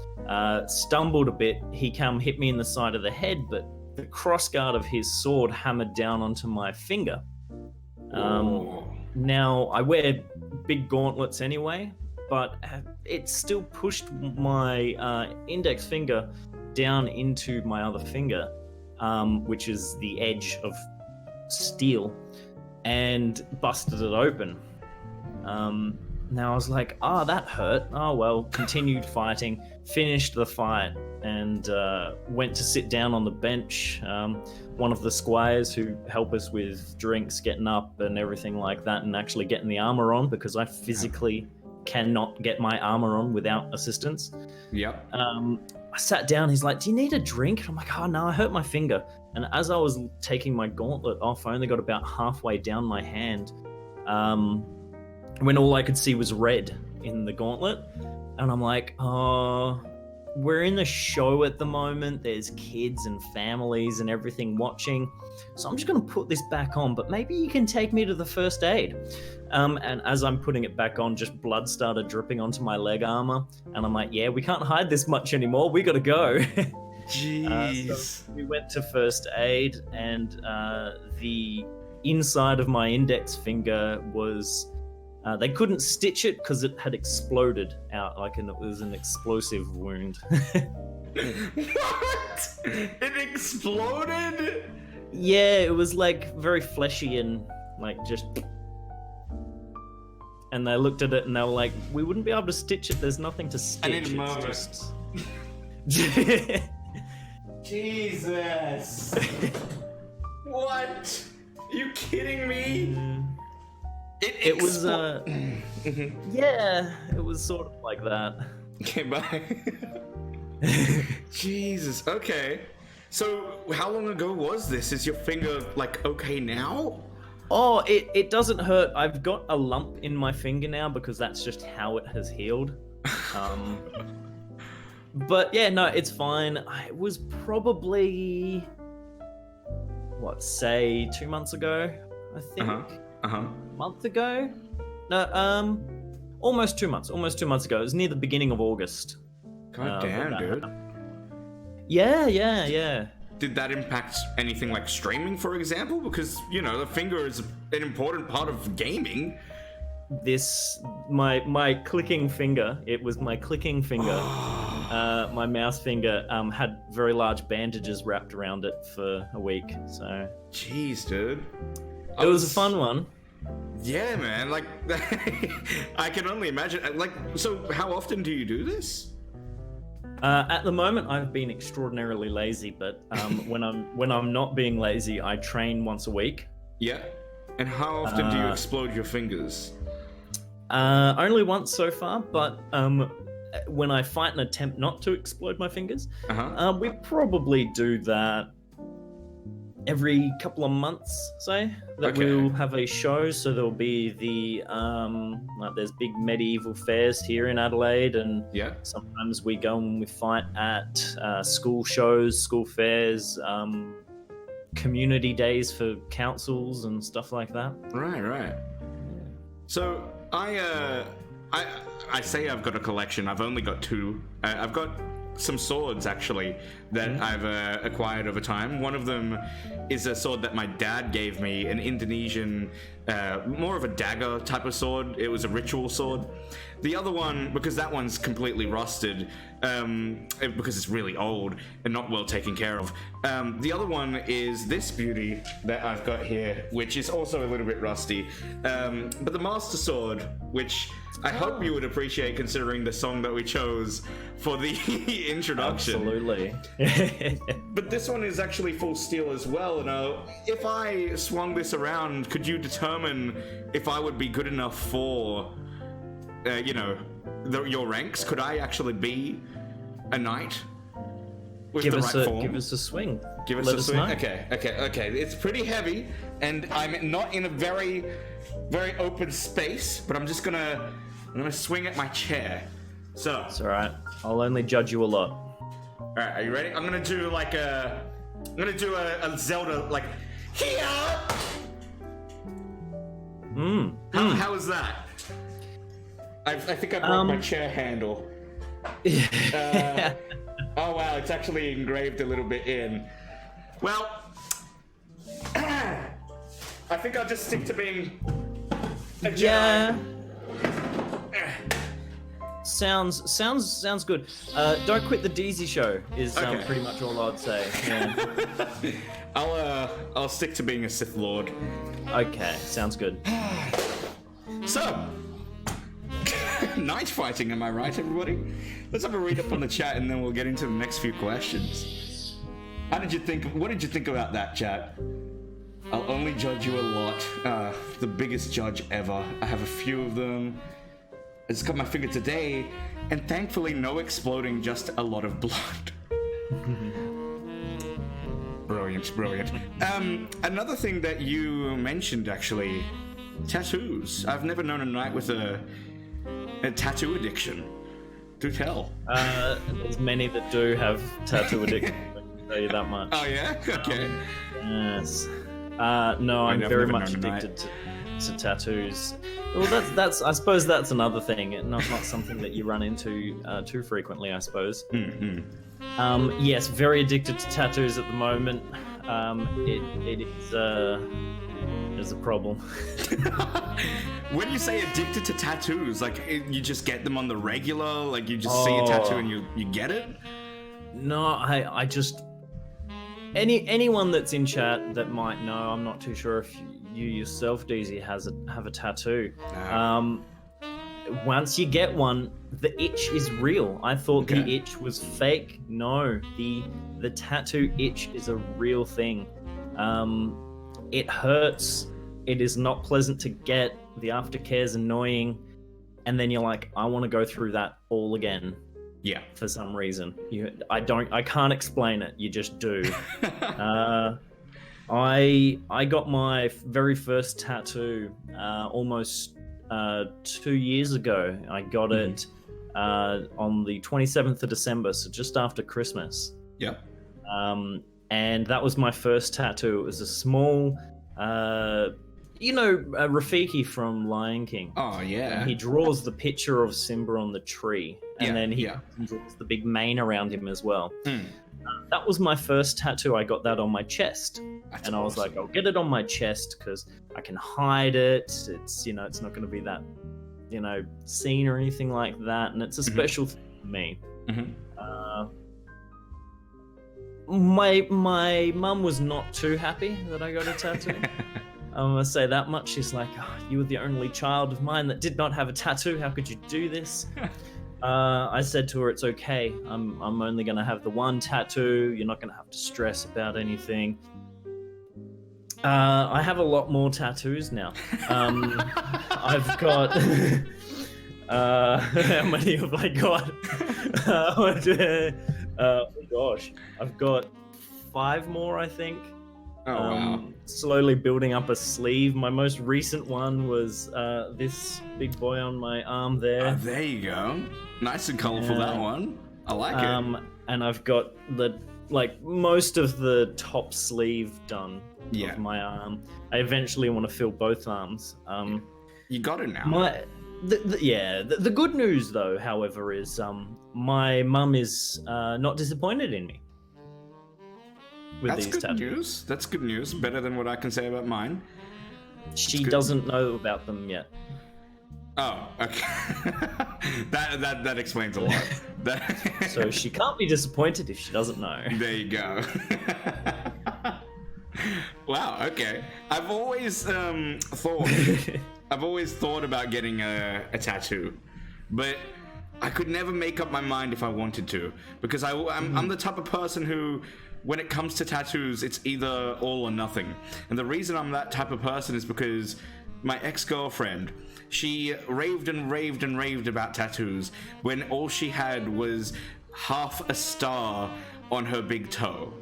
stumbled a bit. He hit me in the side of the head, but the crossguard of his sword hammered down onto my finger. Now, I wear big gauntlets anyway, but it still pushed my index finger down into my other finger, which is the edge of steel, and busted it open. Now I was like, that hurt. Oh well, continued fighting, finished the fight, and went to sit down on the bench. One of the squires who help us with drinks, getting up and everything like that, and actually getting the armor on, because I physically cannot get my armor on without assistance. Yep. I sat down, he's like, do you need a drink? I'm like, oh no, I hurt my finger. And as I was taking my gauntlet off, I only got about halfway down my hand, when all I could see was red in the gauntlet. And I'm like, we're in the show at the moment. There's kids and families and everything watching. So I'm just going to put this back on, but maybe you can take me to the first aid. And as I'm putting it back on, just blood started dripping onto my leg armor. And I'm like, yeah, we can't hide this much anymore. We got to go. Jeez. So we went to first aid, and the inside of my index finger was... they couldn't stitch it because it had exploded out, it was an explosive wound. What? It exploded? Yeah, it was like very fleshy and just... And they looked at it and they were like, we wouldn't be able to stitch it, there's nothing to stitch. I need a moment. Jesus. What? Are you kidding me? It was, yeah, it was sort of like that. Okay, bye. Jesus, okay. So, how long ago was this? Is your finger, okay now? Oh, it doesn't hurt. I've got a lump in my finger now because that's just how it has healed. But yeah, no, it's fine. It was probably, say 2 months ago, I think. Month ago? No, almost 2 months. Almost 2 months ago. It was near the beginning of August. God damn, dude. Yeah. Did that impact anything like streaming, for example? Because, the finger is an important part of gaming. my clicking finger. It was my clicking finger. My mouse finger had very large bandages wrapped around it for a week. So. Jeez, dude. It was a fun one. Yeah, man. Like, I can only imagine. Like, so how often do you do this? At the moment, I've been extraordinarily lazy, but when I'm not being lazy, I train once a week. Yeah. And how often do you explode your fingers? Only once so far, but when I fight and attempt not to explode my fingers, we probably do that every couple of months, say, that we'll have a show. So there'll be the like there's big medieval fairs here in Adelaide, and sometimes we go and we fight at school shows, school fairs, community days for councils and stuff like that. Right. So I say I've got a collection. I've only got two. I've got some swords actually that I've acquired over time. One of them is a sword that my dad gave me, an Indonesian, more of a dagger type of sword. It was a ritual sword. The other one, because that one's completely rusted, because it's really old and not well taken care of. The other one is this beauty that I've got here, which is also a little bit rusty. But the Master Sword, which I hope you would appreciate considering the song that we chose for the introduction. Absolutely. But this one is actually full steel as well. If I swung this around, could you determine if I would be good enough for, your ranks? Could I actually be a knight with the right form? Give us a swing. Give us a swing. Know. Okay. It's pretty heavy, and I'm not in a very, very open space. But I'm gonna swing at my chair. So it's all right. I'll only judge you a lot. All right, are you ready? I'm gonna do a Zelda like here. How is that? I think I broke my chair handle. Oh wow, it's actually engraved a little bit in. Well, I think I'll just stick to being a Jedi. Yeah. Sounds good. Don't quit the DeeZie Show is pretty much all I'd say. Yeah. I'll stick to being a Sith Lord. Okay, sounds good. So, knight fighting, am I right, everybody? Let's have a read up on the chat, and then we'll get into the next few questions. What did you think about that, chat? I'll only judge you a lot. The biggest judge ever. I have a few of them. I just cut my finger today, and thankfully no exploding, just a lot of blood. Brilliant. Another thing that you mentioned, actually, tattoos. I've never known a knight with a tattoo addiction. Do tell. There's many that do have tattoo addiction, I can tell you that much. Oh yeah? Okay. Yes. No, I'm very much addicted to tattoos. Well, that's. I suppose that's another thing. Not something that you run into too frequently, I suppose. Mm-hmm. Yes, very addicted to tattoos at the moment. It is a problem. When you say addicted to tattoos, like you just get them on the regular, like you just see a tattoo and you get it? No, I just anyone that's in chat that might know. I'm not too sure if you yourself, DeeZie, have a tattoo. No. Once you get one, the itch is real. I thought the itch was fake. No, the tattoo itch is a real thing. It hurts. It is not pleasant to get. The aftercare is annoying, and then you're like, I want to go through that all again. Yeah. For some reason, I can't explain it. You just do. I got my very first tattoo almost 2 years ago. I got it on the 27th of December, so just after Christmas. Yep. And that was my first tattoo. It was a small, Rafiki from Lion King. Oh, yeah. And he draws the picture of Simba on the tree, and then he draws the big mane around him as well. That was my first tattoo. I got that on my chest. That's And I was like, I'll get it on my chest because I can hide it. It's, you know, it's not going to be that, you know, seen or anything like that. And it's a special thing for me. My mum was not too happy that I got a tattoo. I'm gonna say that much. She's like, oh, you were the only child of mine that did not have a tattoo. How could you do this? I said to her, it's okay. I'm only gonna have the one tattoo. You're not gonna have to stress about anything. I have a lot more tattoos now. I've got. How many have I got? Oh gosh, I've got 5 more, I think. Oh wow! Slowly building up a sleeve. My most recent one was this big boy on my arm there. There you go. Nice and colorful, that one. I like it. And I've got most of the top sleeve done of my arm. I eventually want to fill both arms. You got it now. The good news, though, however, is my mum is not disappointed in me with these tattoos. News. That's good news. Better than what I can say about mine. She doesn't know about them yet. Oh, okay. that explains a lot. So she can't be disappointed if she doesn't know. There you go. Wow. Okay. I've always thought about getting a tattoo, but I could never make up my mind if I wanted to, because I'm the type of person who, when it comes to tattoos, it's either all or nothing. And the reason I'm that type of person is because my ex-girlfriend, she raved and raved and raved about tattoos when all she had was half a star on her big toe.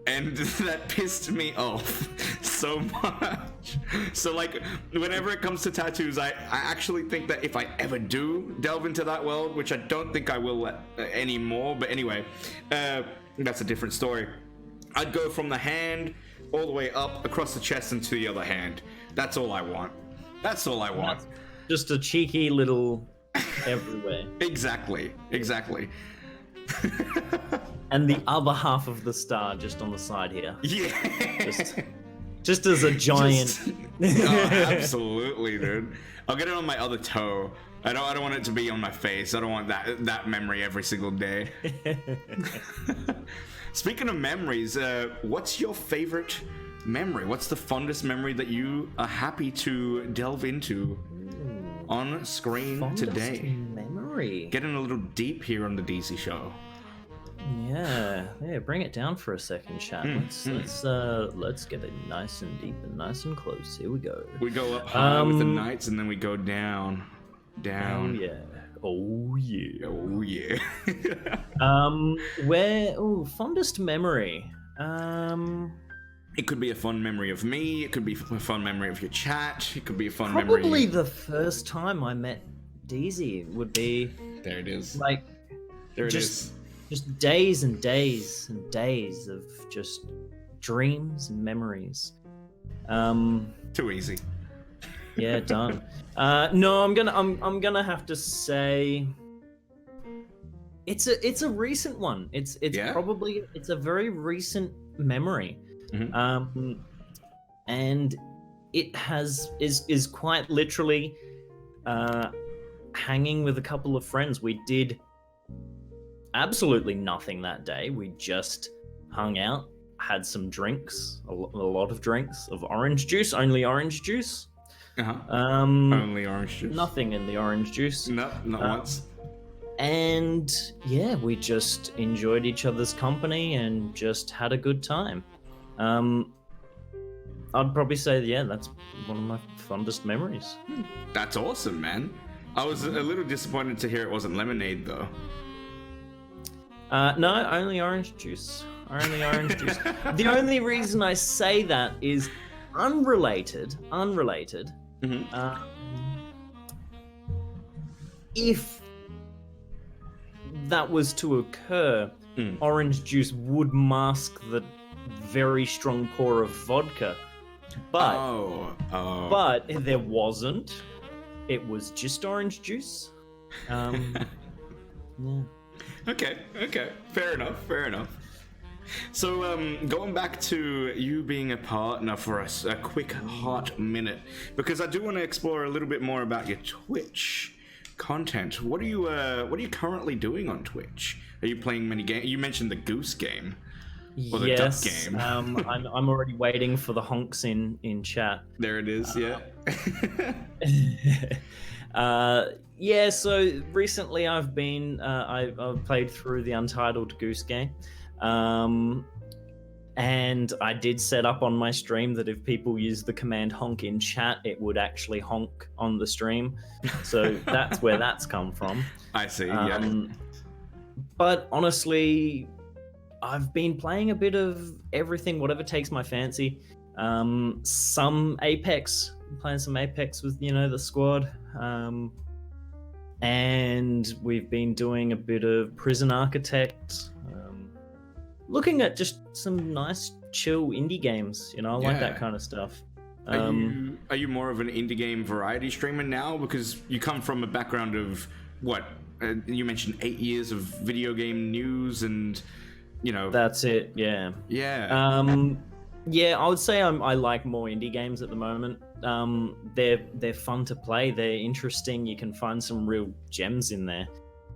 And that pissed me off so much. So like, whenever it comes to tattoos, I actually think that if I ever do delve into that world, which I don't think I will anymore, but anyway, that's a different story. I'd go from the hand all the way up across the chest and to the other hand. That's all I want. That's all I want. Just a cheeky little everywhere. Exactly. And the other half of the star just on the side here. Yeah. Just as a giant. Absolutely, dude. I'll get it on my other toe. I don't want it to be on my face. I don't want that memory every single day. Speaking of memories, what's your favorite memory? What's the fondest memory that you are happy to delve into on screen today? Memory. Getting a little deep here on the DeeZie Show. Yeah, bring it down for a second, chat. Let's get it nice and deep and nice and close. Here we go. We go up high with the knights, and then we go down. Oh yeah. Fondest memory. It could be a fun memory of me. It could be a fun memory of your chat. It could be a fun Probably memory. the first time I met DeeZie would be. There it is. Like, there it is. Just days and days and days of just dreams and memories. Too easy. Yeah, done. No, I'm gonna have to say it's a recent one. It's probably a very recent memory. And it is quite literally hanging with a couple of friends. We did absolutely nothing that day. We just hung out, had some drinks, a lot of drinks of orange juice, only orange juice. Only orange juice. Nothing in the orange juice. No, not once. And yeah, we just enjoyed each other's company and just had a good time. I'd probably say, that's one of my fondest memories. That's awesome, man. I was a little disappointed to hear it wasn't lemonade, though. No, only orange juice. Only orange juice. The only reason I say that is unrelated. If that was to occur, orange juice would mask the very strong pour of vodka. But there wasn't. It was just orange juice. Yeah. Okay. Fair enough. So, going back to you being a partner for us, a quick hot minute, because I do want to explore a little bit more about your Twitch content. What are you currently doing on Twitch? Are you playing many games? You mentioned the Goose game. Or the duck game. I'm already waiting for the honks in chat. There it is, yeah. Yeah, so recently I've played through the Untitled Goose game. And I did set up on my stream that if people use the command honk in chat, it would actually honk on the stream. So that's where that's come from. I see, yeah. But honestly, I've been playing a bit of everything, whatever takes my fancy. Some Apex, playing some Apex with, the squad. And we've been doing a bit of Prison Architect. Looking at just some nice, chill indie games. I like that kind of stuff. Are you more of an indie game variety streamer now? Because you come from a background of, what? You mentioned 8 years of video game news and... That's it. Yeah. I would say I like more indie games at the moment. They're fun to play. They're interesting. You can find some real gems in there.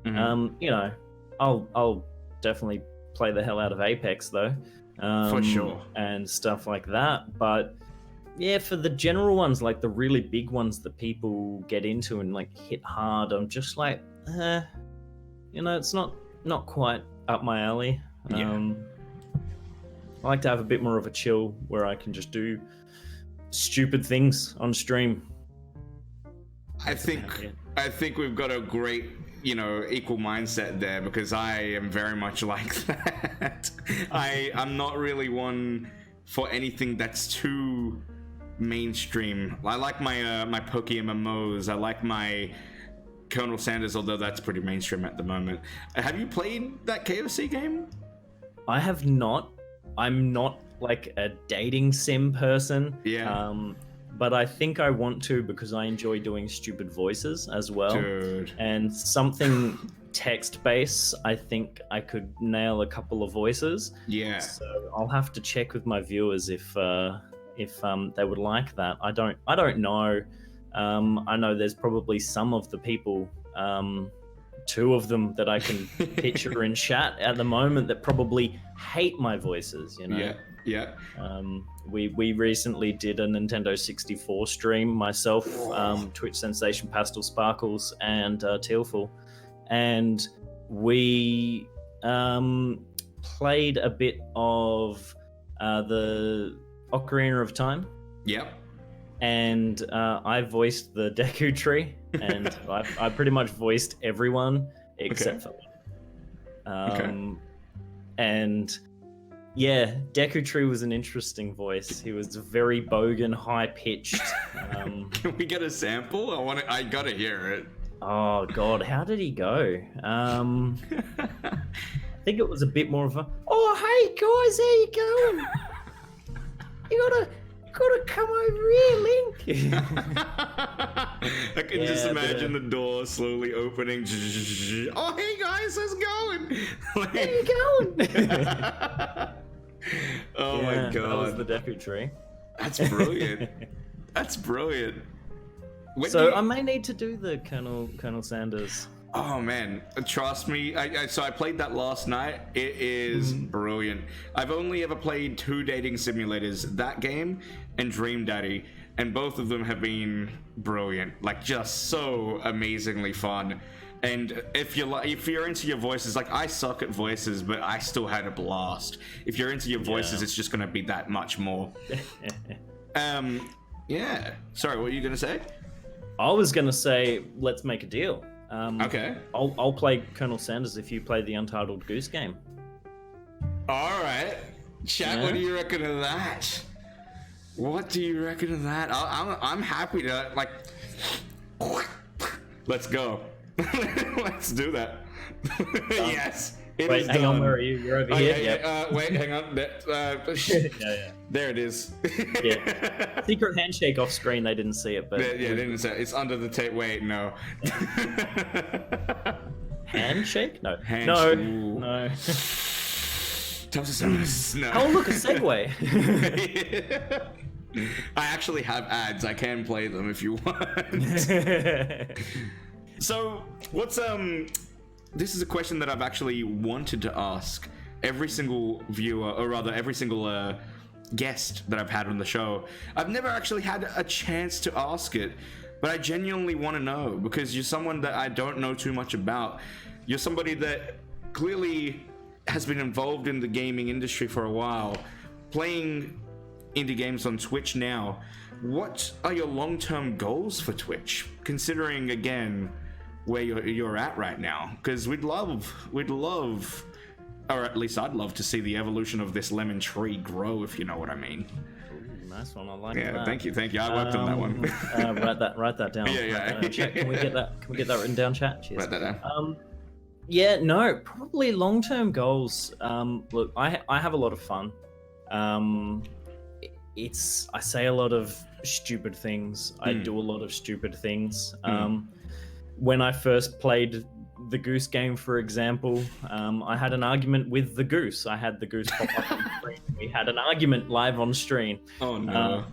Mm-hmm. I'll definitely play the hell out of Apex though. For sure. And stuff like that. But yeah, for the general ones, like the really big ones that people get into and like hit hard, I'm just like, it's not quite up my alley. I like to have a bit more of a chill where I can just do stupid things on stream. I think we've got a great, equal mindset there, because I am very much like that. I'm not really one for anything that's too mainstream. I like my Poke MMOs. I like my Colonel Sanders, although that's pretty mainstream at the moment. Have you played that KFC game? I have not. I'm not like a dating sim person. Yeah. But I think I want to, because I enjoy doing stupid voices as well. Dude. And something text-based, I think I could nail a couple of voices. Yeah. So I'll have to check with my viewers if they would like that. I don't know. I know there's probably some of the people, 2 of them that I can picture in chat at the moment that probably hate my voices, Yeah. We recently did a Nintendo 64 stream, myself, Twitch Sensation, Pastel Sparkles, and Tealful, and we played a bit of the Ocarina of Time. Yep. And I voiced the Deku Tree, and I pretty much voiced everyone except for one. And yeah, Deku Tree was an interesting voice. He was very bogan, high pitched. Can we get a sample? I gotta hear it. Oh god, how did he go? I think it was a bit more of a, oh hey guys, how you going? You gotta come over here, Link. I can just imagine the door slowly opening. Oh, hey guys, how's it going? How you going? Oh my god, that was the Deku Tree. That's brilliant. That's brilliant. I may need to do the Colonel Sanders. Oh man, trust me. So I played that last night. It is brilliant. I've only ever played 2 dating simulators, that game and Dream Daddy, and both of them have been brilliant. Like, just so amazingly fun. And if you're into your voices, like, I suck at voices, but I still had a blast. If you're into your voices, it's just gonna be that much more. Yeah. Sorry, what were you gonna say? I was gonna say, let's make a deal. Okay. I'll play Colonel Sanders if you play the Untitled Goose game. All right. Chat, what do you reckon of that? What do you reckon of that? I'm happy to, like... Let's go. Let's do that. Yes. Wait, hang on, where are you? You're over here? Yep. Wait, hang on. Yeah. There it is. Yeah. Secret handshake off screen, they didn't see it, but... Yeah, they didn't see it. It's under the tape. Wait, no. Handshake? No. Handshake. No. No. Oh, look, a segue. I actually have ads. I can play them if you want. So, what's this is a question that I've actually wanted to ask every single viewer, or rather every single guest that I've had on the show. I've never actually had a chance to ask it, but I genuinely want to know, because you're someone that I don't know too much about. You're somebody that clearly has been involved in the gaming industry for a while, playing indie games on Twitch now. What are your long-term goals for Twitch, considering again where you're at right now? Because we'd love, or at least I'd love to see the evolution of this lemon tree grow, if you know what I mean. Ooh, nice one. I like that. Yeah, thank you. I worked on that one. Write that down. Yeah. Chat, can we get that written down, chat? Cheers. Write that down. Yeah, no, probably long-term goals. Look, I have a lot of fun. I say a lot of stupid things. I do a lot of stupid things. When I first played the Goose game, for example, I had an argument with the Goose. I had the Goose pop up on screen. We had an argument live on stream. Oh no.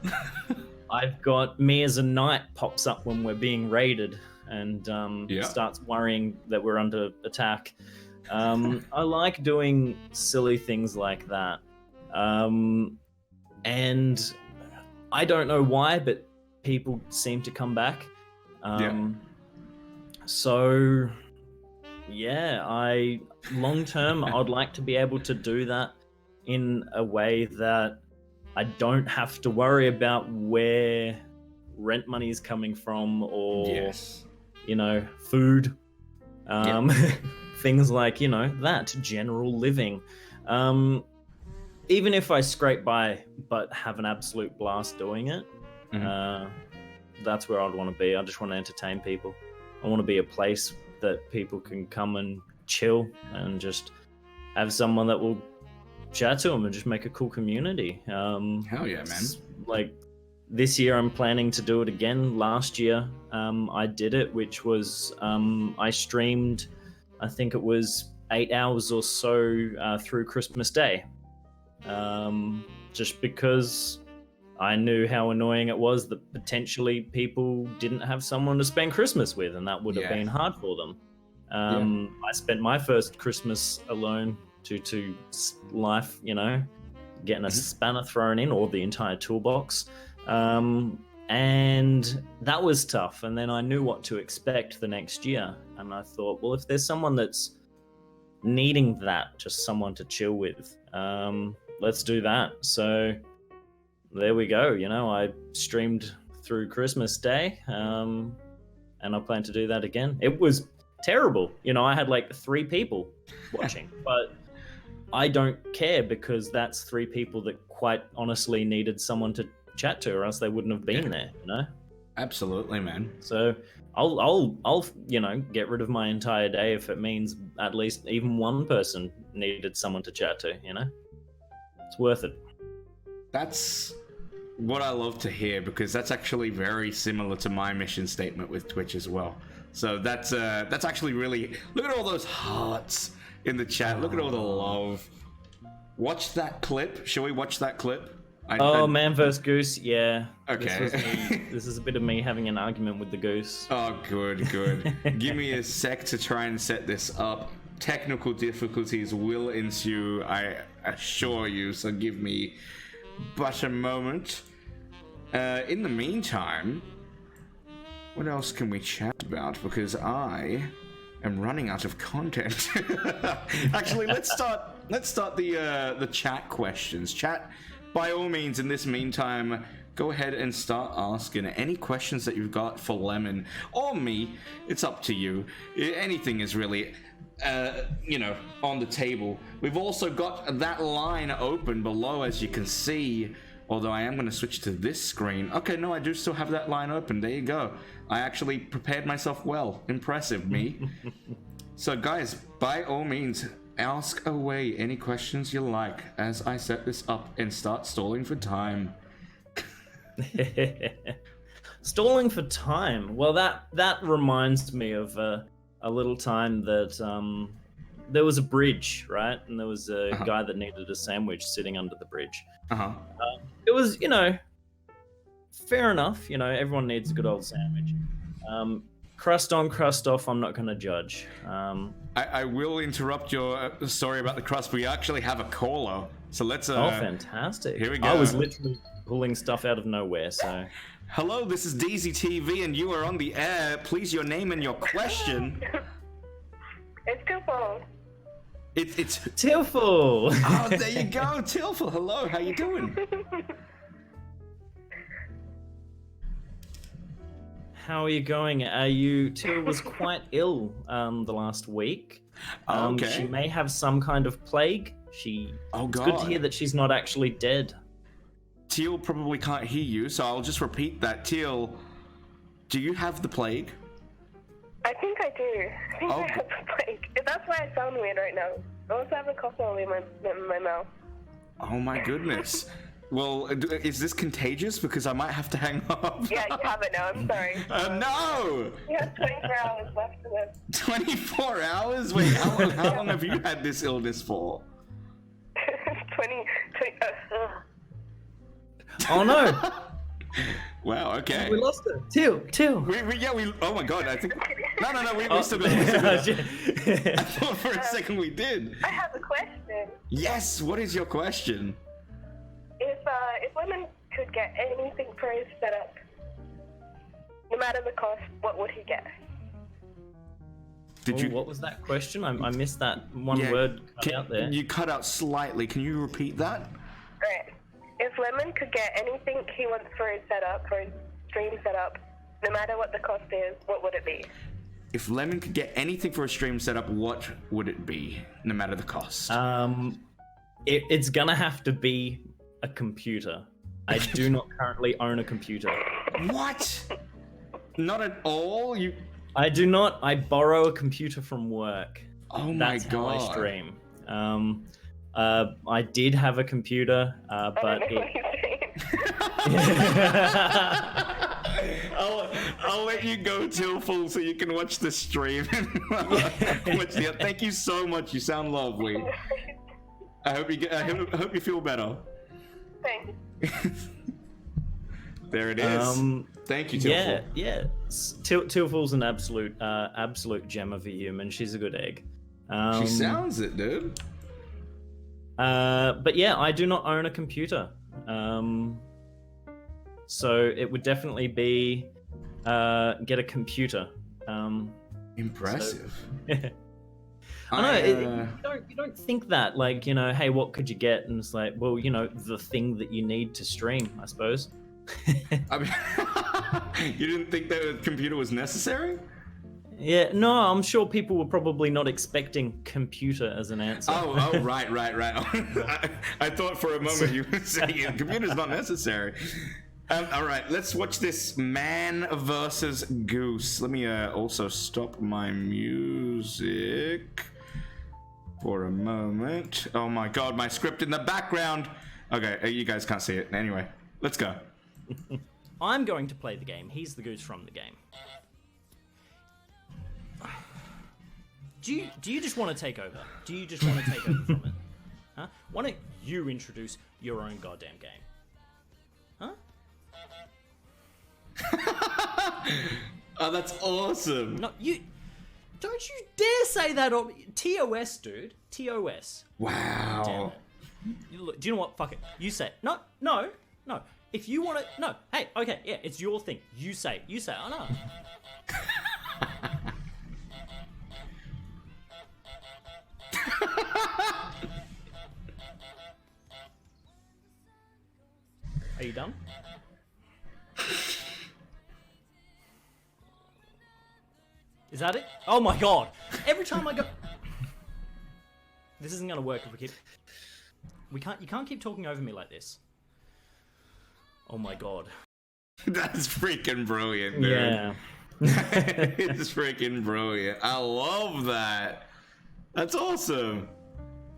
I've got me as a knight pops up when we're being raided, and starts worrying that we're under attack. I like doing silly things like that. And I don't know why, but people seem to come back. So, yeah, long term, I'd like to be able to do that in a way that I don't have to worry about where rent money is coming from, or food, things like that general living. Even if I scrape by but have an absolute blast doing it, that's where I'd want to be. I just want to entertain people. I want to be a place that people can come and chill and just have someone that will chat to them and just make a cool community. Hell yeah, man. Like, this year I'm planning to do it again. Last year I did it, which was I streamed, I think it was 8 hours or so through Christmas Day. Just because I knew how annoying it was that potentially people didn't have someone to spend Christmas with, and that would have been hard for them. I spent my first Christmas alone due to life, getting a spanner thrown in, or the entire toolbox. And that was tough. And then I knew what to expect the next year. And I thought, well, if there's someone that's needing that, just someone to chill with, let's do that. So there we go. I streamed through Christmas Day, and I plan to do that again. It was terrible. I had like 3 people watching, but I don't care, because that's 3 people that quite honestly needed someone to chat to, or else they wouldn't have been there. Absolutely, man. So I'll get rid of my entire day if it means at least even one person needed someone to chat to. It's worth it. That's what I love to hear, because that's actually very similar to my mission statement with Twitch as well. So that's actually really, look at all those hearts in the chat. Look at all the love. Watch that clip. Shall we watch that clip? Man vs. Goose, yeah. Okay. This is a bit of me having an argument with the goose. Oh, good. Give me a sec to try and set this up. Technical difficulties will ensue, I assure you, so give me but a moment. In the meantime, what else can we chat about? Because I am running out of content. Actually, let's start the chat questions. Chat, by all means, in this meantime, go ahead and start asking any questions that you've got for Lemon or me. It's up to you. Anything is really on the table. We've also got that line open below, as you can see, although I am going to switch to this screen. Okay, no, I do still have that line open. There you go. I actually prepared myself well. Impressive, me. So guys, by all means, ask away any questions you like as I set this up and start stalling for time. Stalling for time. Well, that reminds me of a little time that there was a bridge, right? And there was a guy that needed a sandwich sitting under the bridge. It was, fair enough. Everyone needs a good old sandwich. Crust on, crust off, I'm not going to judge. I will interrupt your story about the crust. We actually have a caller. So let's... oh, fantastic. Here we go. I was literally pulling stuff out of nowhere, so... Hello, this is DeeZie TV, and you are on the air. Please, your name and your question. It's Tilful. It's Tilful. Oh, there you go, Tilful. Hello, how you doing? How are you going? Till was quite ill the last week. Okay. She may have some kind of plague. Oh, It's God. good to hear that she's not actually dead. Teal probably can't hear you, so I'll just repeat that. Teal, do you have the plague? I think I do. I think I have the plague. That's why I sound weird right now. I also have a cough in my mouth. Oh my goodness. Well, is this contagious? Because I might have to hang up. Yeah, you have it now. I'm sorry. No! You have 24 hours left to live. 24 hours? Wait, how long have you had this illness for? 20 Oh no! Wow, okay. We lost it. Till. Oh my God, I think... No, we still got it. I thought for a second we did. I have a question. Yes, what is your question? If women could get anything for his setup, no matter the cost, what would he get? Did you... What was that question? I missed that one word cut out there. You cut out slightly. Can you repeat that? Right. If Lemon could get anything he wants for his setup, for his stream setup, no matter what the cost is, what would it be? If Lemon could get anything for a stream setup, what would it be, no matter the cost? It's gonna have to be a computer. I do not currently own a computer. What? Not at all? I do not. I borrow a computer from work. Oh my That's God. how I stream. I did have a computer, but I'll let you go till full so you can watch the stream. Thank you so much. You sound lovely. I hope you feel better. Thanks. There it is. Thank you, Tilful. Yeah. Tilful's an absolute gem of a human. She's a good egg. She sounds it, dude. But yeah, I do not own a computer. So it would definitely be get a computer. Impressive. So, I know, you don't think that, like, hey, what could you get? And it's like, well, the thing that you need to stream, I suppose. I mean, you didn't think that a computer was necessary? Yeah, no, I'm sure people were probably not expecting computer as an answer. Oh, right. I thought for a moment you were saying computer's not necessary. All right, let's watch this man versus goose. Let me also stop my music for a moment. Oh my God, my script in the background. Okay, you guys can't see it. Anyway, let's go. I'm going to play the game. He's the goose from the game. Do you just want to take over? Do you just want to take over from it? Huh? Why don't you introduce your own goddamn game? Huh? Oh, that's awesome. No, don't you dare say that on TOS, dude. TOS. Wow. Damn it. Do you know what? Fuck it. You say it. No. If you want to, no. Hey, okay, yeah, it's your thing. You say. I know. Are you done? Is that it? Oh my God! Every time I go, this isn't gonna work if we keep. You can't keep talking over me like this. Oh my God. That's freaking brilliant, dude. Yeah. It's freaking brilliant. I love that. That's awesome.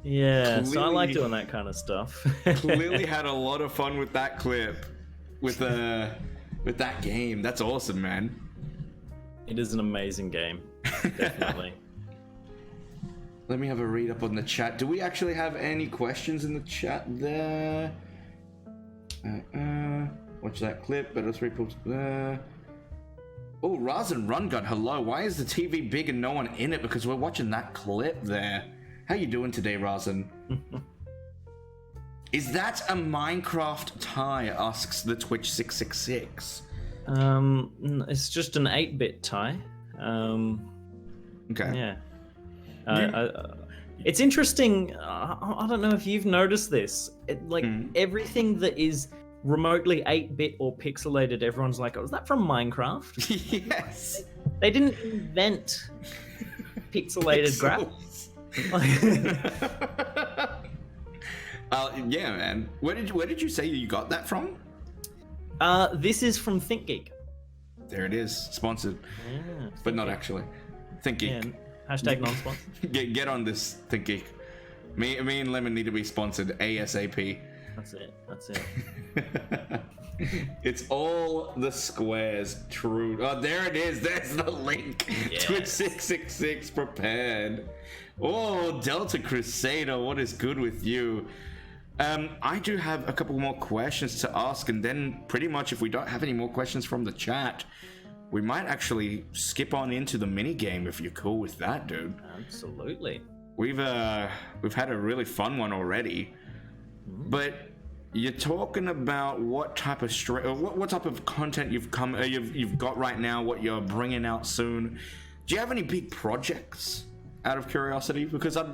Yeah, so I like doing that kind of stuff. Clearly had a lot of fun with that clip, with that game. That's awesome, man. It is an amazing game, definitely. let me have a read up on the chat. Do we actually have any questions in the chat there? Watch that clip. Better 3 pools there. Oh, Razen Run Gun, hello. Why is the TV big and no one in it? Because we're watching that clip there. How you doing today, Razen? Is that a Minecraft tie? Asks the Twitch 666. It's just an 8-bit tie. Okay. Yeah. It's interesting. I don't know if you've noticed this. Everything that is remotely 8-bit or pixelated, everyone's like, "Oh, is that from Minecraft?" Yes. They didn't invent pixelated graphics. Yeah, man. Where did you say you got that from? This is from ThinkGeek. There it is, sponsored, Yeah, but not actually. ThinkGeek. Yeah, hashtag non-sponsored. Get on this, ThinkGeek. Me and Lemon need to be sponsored ASAP. That's it. It's all the squares. True. Oh, there it is. There's the link. Yes. Twitch 666 prepared. Oh, Delta Crusader, what is good with you? I do have a couple more questions to ask, and then pretty much if we don't have any more questions from the chat, we might actually skip on into the mini game if you're cool with that, dude. Absolutely. We've had a really fun one already, but you're talking about what type of what type of content you've got right now, what you're bringing out soon. Do you have any big projects? Out of curiosity, because I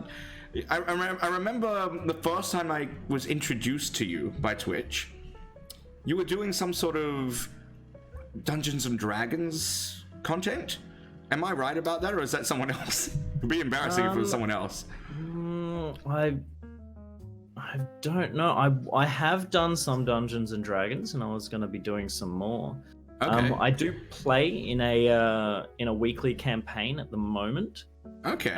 remember the first time I was introduced to you by Twitch, you were doing some sort of Dungeons and Dragons content. Am I right about that, or is that someone else? It'd be embarrassing if it was someone else. I don't know. I have done some Dungeons and Dragons, and I was going to be doing some more. Okay. I do play in a weekly campaign at the moment. Okay.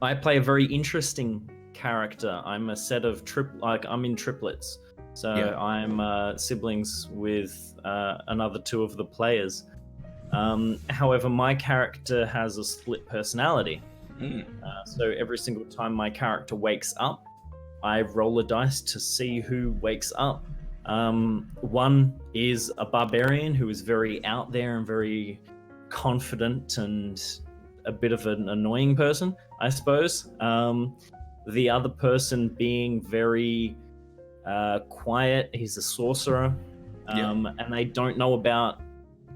I play a very interesting character. I'm a set of I'm in triplets, so Yeah. I'm siblings with another 2 of the players. However, my character has a split personality. So every single time my character wakes up, I roll a dice to see who wakes up. One is a barbarian who is very out there and very confident and a bit of an annoying person, I suppose. The other person being very quiet. He's a sorcerer, and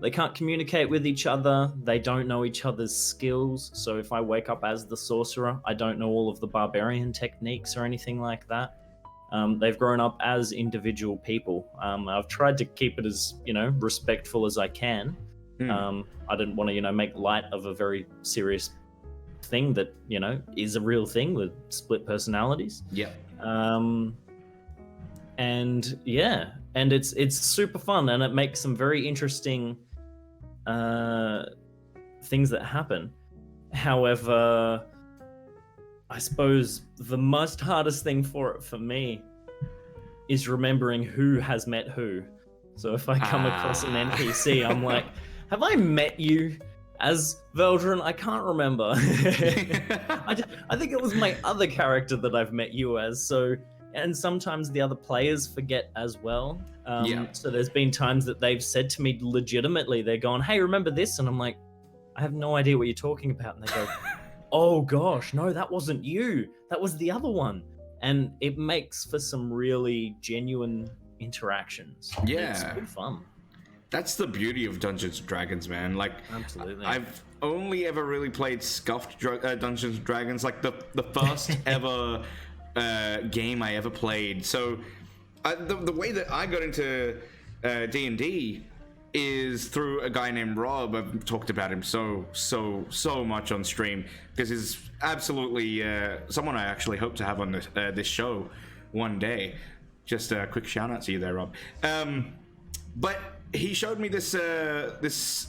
they can't communicate with each other. They don't know each other's skills. So if I wake up as the sorcerer, I don't know all of the barbarian techniques or anything like that. They've grown up as individual people. I've tried to keep it as, respectful as I can. I didn't want to, make light of a very serious thing that, is a real thing with split personalities. Yeah. And it's super fun, and it makes some very interesting things that happen. However, I suppose the most hardest thing for me is remembering who has met who. So if I come across an NPC, I'm like, have I met you as Veldrin? I can't remember. I think it was my other character that I've met you as. So, and sometimes the other players forget as well. So there's been times that they've said to me legitimately, they're going, "Hey, remember this?" And I'm like, I have no idea what you're talking about. And they go, "Oh gosh, no, that wasn't you. That was the other one." And it makes for some really genuine interactions. Yeah. It's good fun. That's the beauty of Dungeons and Dragons, man. Like, Absolutely. I've only ever really played scuffed Dungeons and Dragons, like the first ever game I ever played. So the way that I got into D&D is through a guy named Rob. I've talked about him so much on stream because he's absolutely someone I actually hope to have on this show one day. Just a quick shout out to you there, Rob. But he showed me this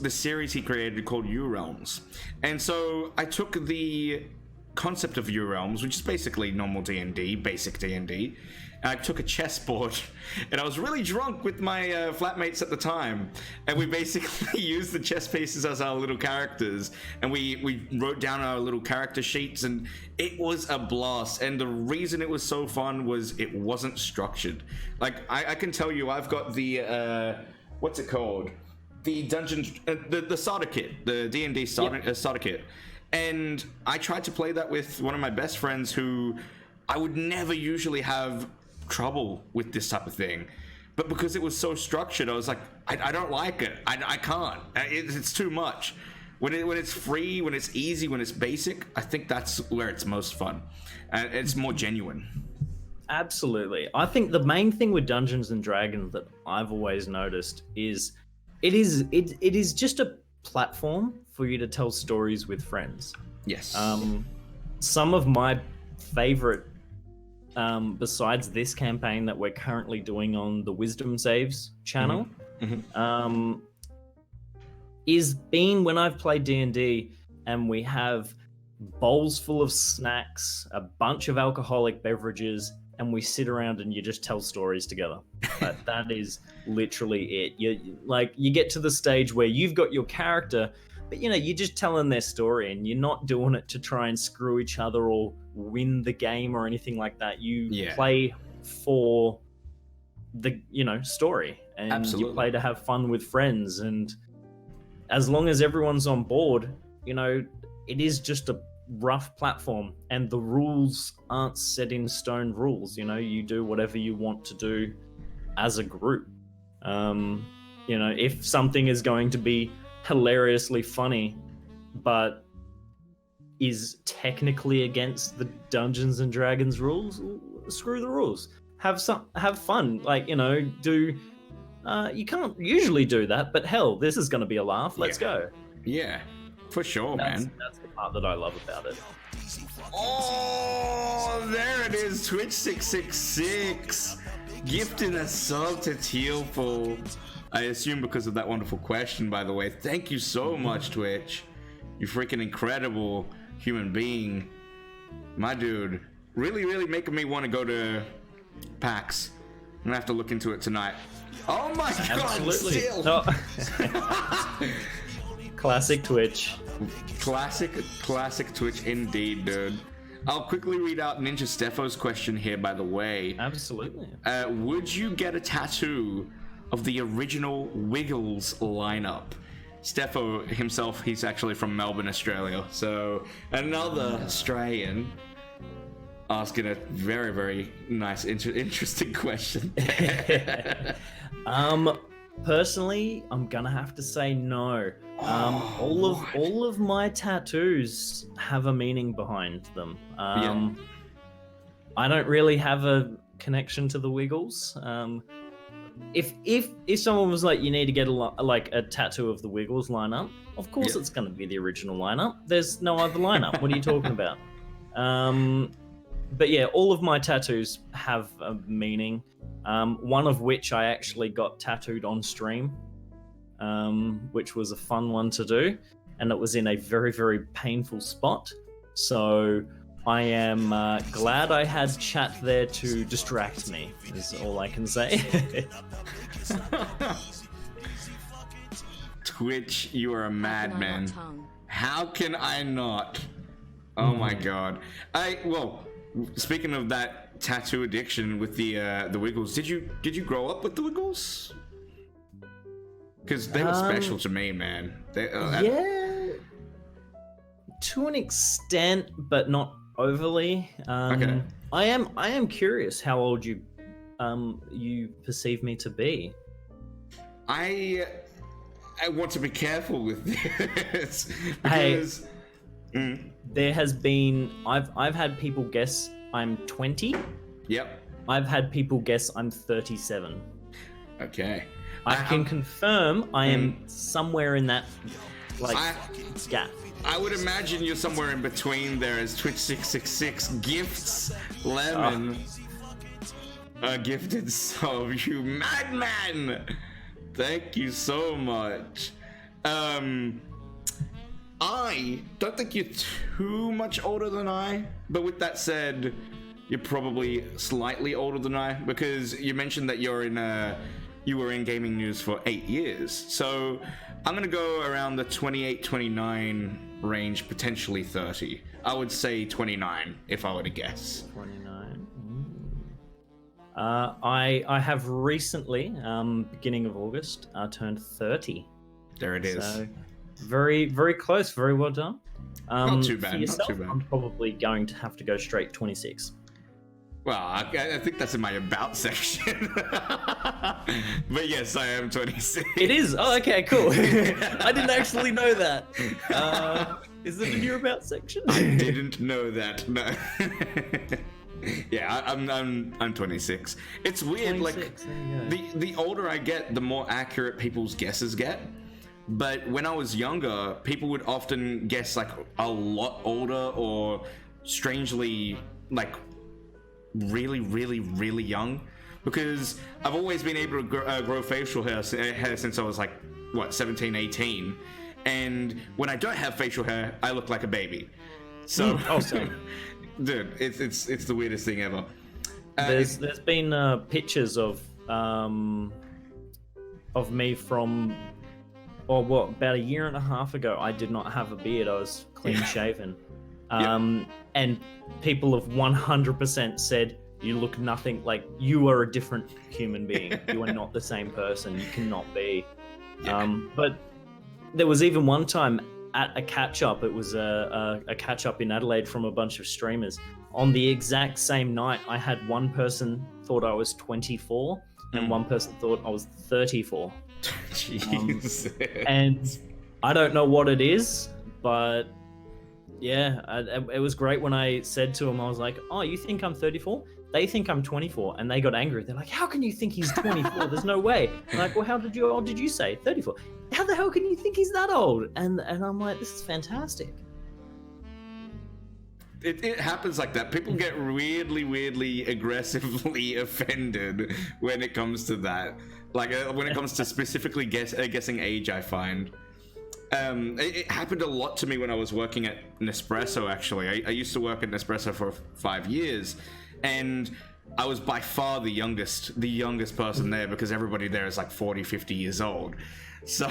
series he created called U Realms, and so I took the concept of U Realms, which is basically normal D&D, basic D&D, and I took a chessboard, and I was really drunk with my flatmates at the time, and we basically used the chess pieces as our little characters, and we wrote down our little character sheets, and it was a blast. And the reason it was so fun was it wasn't structured. Like, I can tell you, I've got the what's it called? The dungeon, the starter kit, the D&D starter kit. And I tried to play that with one of my best friends who I would never usually have trouble with this type of thing. But because it was so structured, I was like, I don't like it. I can't. It's too much. When it's free, when it's easy, when it's basic, I think that's where it's most fun. And it's more genuine. Absolutely. I think the main thing with Dungeons and Dragons that I've always noticed is it is just a platform for you to tell stories with friends. Yes. Some of my favorite, besides this campaign that we're currently doing on the Wisdom Saves channel, is being when I've played D&D and we have bowls full of snacks, a bunch of alcoholic beverages, and we sit around and you just tell stories together. That is literally it. You get to the stage where you've got your character, but you're just telling their story, and you're not doing it to try and screw each other or win the game or anything like that. You play for the story, and Absolutely. you play to have fun with friends. And as long as everyone's on board, it is just a rough platform, and the rules aren't set in stone rules. You do whatever you want to do as a group. If something is going to be hilariously funny but is technically against the Dungeons and Dragons rules, screw the rules. Have fun. You can't usually do that, but hell, this is going to be a laugh. Let's go. Yeah, for sure, man. That's the part that I love about it. Oh, there it is. Twitch 666 gifting a sub to Tealful. I assume because of that wonderful question, by the way. Thank you so much, Twitch. You freaking incredible human being. My dude. Really, really making me want to go to PAX. I'm gonna have to look into it tonight. Oh my god, still. Oh. Classic Twitch. Classic Twitch indeed, dude. I'll quickly read out Ninja Stefo's question here, by the way. Absolutely. Would you get a tattoo of the original Wiggles lineup? Stefo himself, he's actually from Melbourne, Australia. So another Australian asking a very, very nice, interesting question. Personally, I'm gonna have to say no. All of my tattoos have a meaning behind them. I don't really have a connection to the Wiggles. If someone was like, you need to get a tattoo of the Wiggles lineup, of course it's gonna be the original lineup. There's no other lineup. What are you talking about? But yeah, all of my tattoos have a meaning. One of which I actually got tattooed on stream, which was a fun one to do, and it was in a very, very painful spot. So I am glad I had chat there to distract me, is all I can say. Twitch, you are a madman. How can I not? Oh my god. Well, speaking of that tattoo addiction with the Wiggles, did you grow up with the Wiggles? Because they were special to me, man. Yeah, to an extent, but not overly. Okay. I am curious how old you perceive me to be. I want to be careful with this because there has been I've had people guess I'm 20. Yep. I've had people guess I'm 37. Okay. I can confirm I am somewhere in that gap. I would imagine you're somewhere in between there as Twitch 666 gifts Lemon a gifted sub. You madman! Thank you so much. I don't think you're too much older than I, but with that said, you're probably slightly older than I, because you mentioned that you were in gaming news for 8 years. So I'm gonna go around the 28, 29 range, potentially 30. I would say 29 if I were to guess. 29. I have recently, beginning of August, turned 30. There it is. So very, very close. Very well done. Not too bad. For yourself, not too bad. I'm probably going to have to go straight 26. Well, I think that's in my about section. But yes, I am 26. It is? Oh, okay, cool. I didn't actually know that. Is it in your about section? I didn't know that. No. Yeah, I'm 26. It's weird. 26, like the older I get, the more accurate people's guesses get. But when I was younger, people would often guess like a lot older or strangely like really, really, really young, because I've always been able to grow facial hair since I was like, what, 17, 18. And when I don't have facial hair, I look like a baby. So, dude, it's the weirdest thing ever. There's been pictures of me from, or what, about a year and a half ago. I did not have a beard. I was clean shaven. And people have 100% said, you look nothing like, you are a different human being. You are not the same person. You cannot be. But there was even one time at a catch-up, it was a catch-up in Adelaide from a bunch of streamers. On the exact same night, I had one person thought I was 24 and one person thought I was 34. Jeez. And I don't know what it is, but yeah, it was great when I said to him, I was like, oh, you think I'm 34? They think I'm 24, and they got angry. They're like, how can you think he's 24? There's no way. I'm like, well, how old did you say? 34. How the hell can you think he's that old? And I'm like, this is fantastic. It happens like that. People get weirdly aggressively offended when it comes to that. Like when it comes to specifically guessing age, I find. It happened a lot to me when I was working at Nespresso, actually. I used to work at Nespresso for 5 years, and I was by far the youngest person there, because everybody there is like 40, 50 years old. So,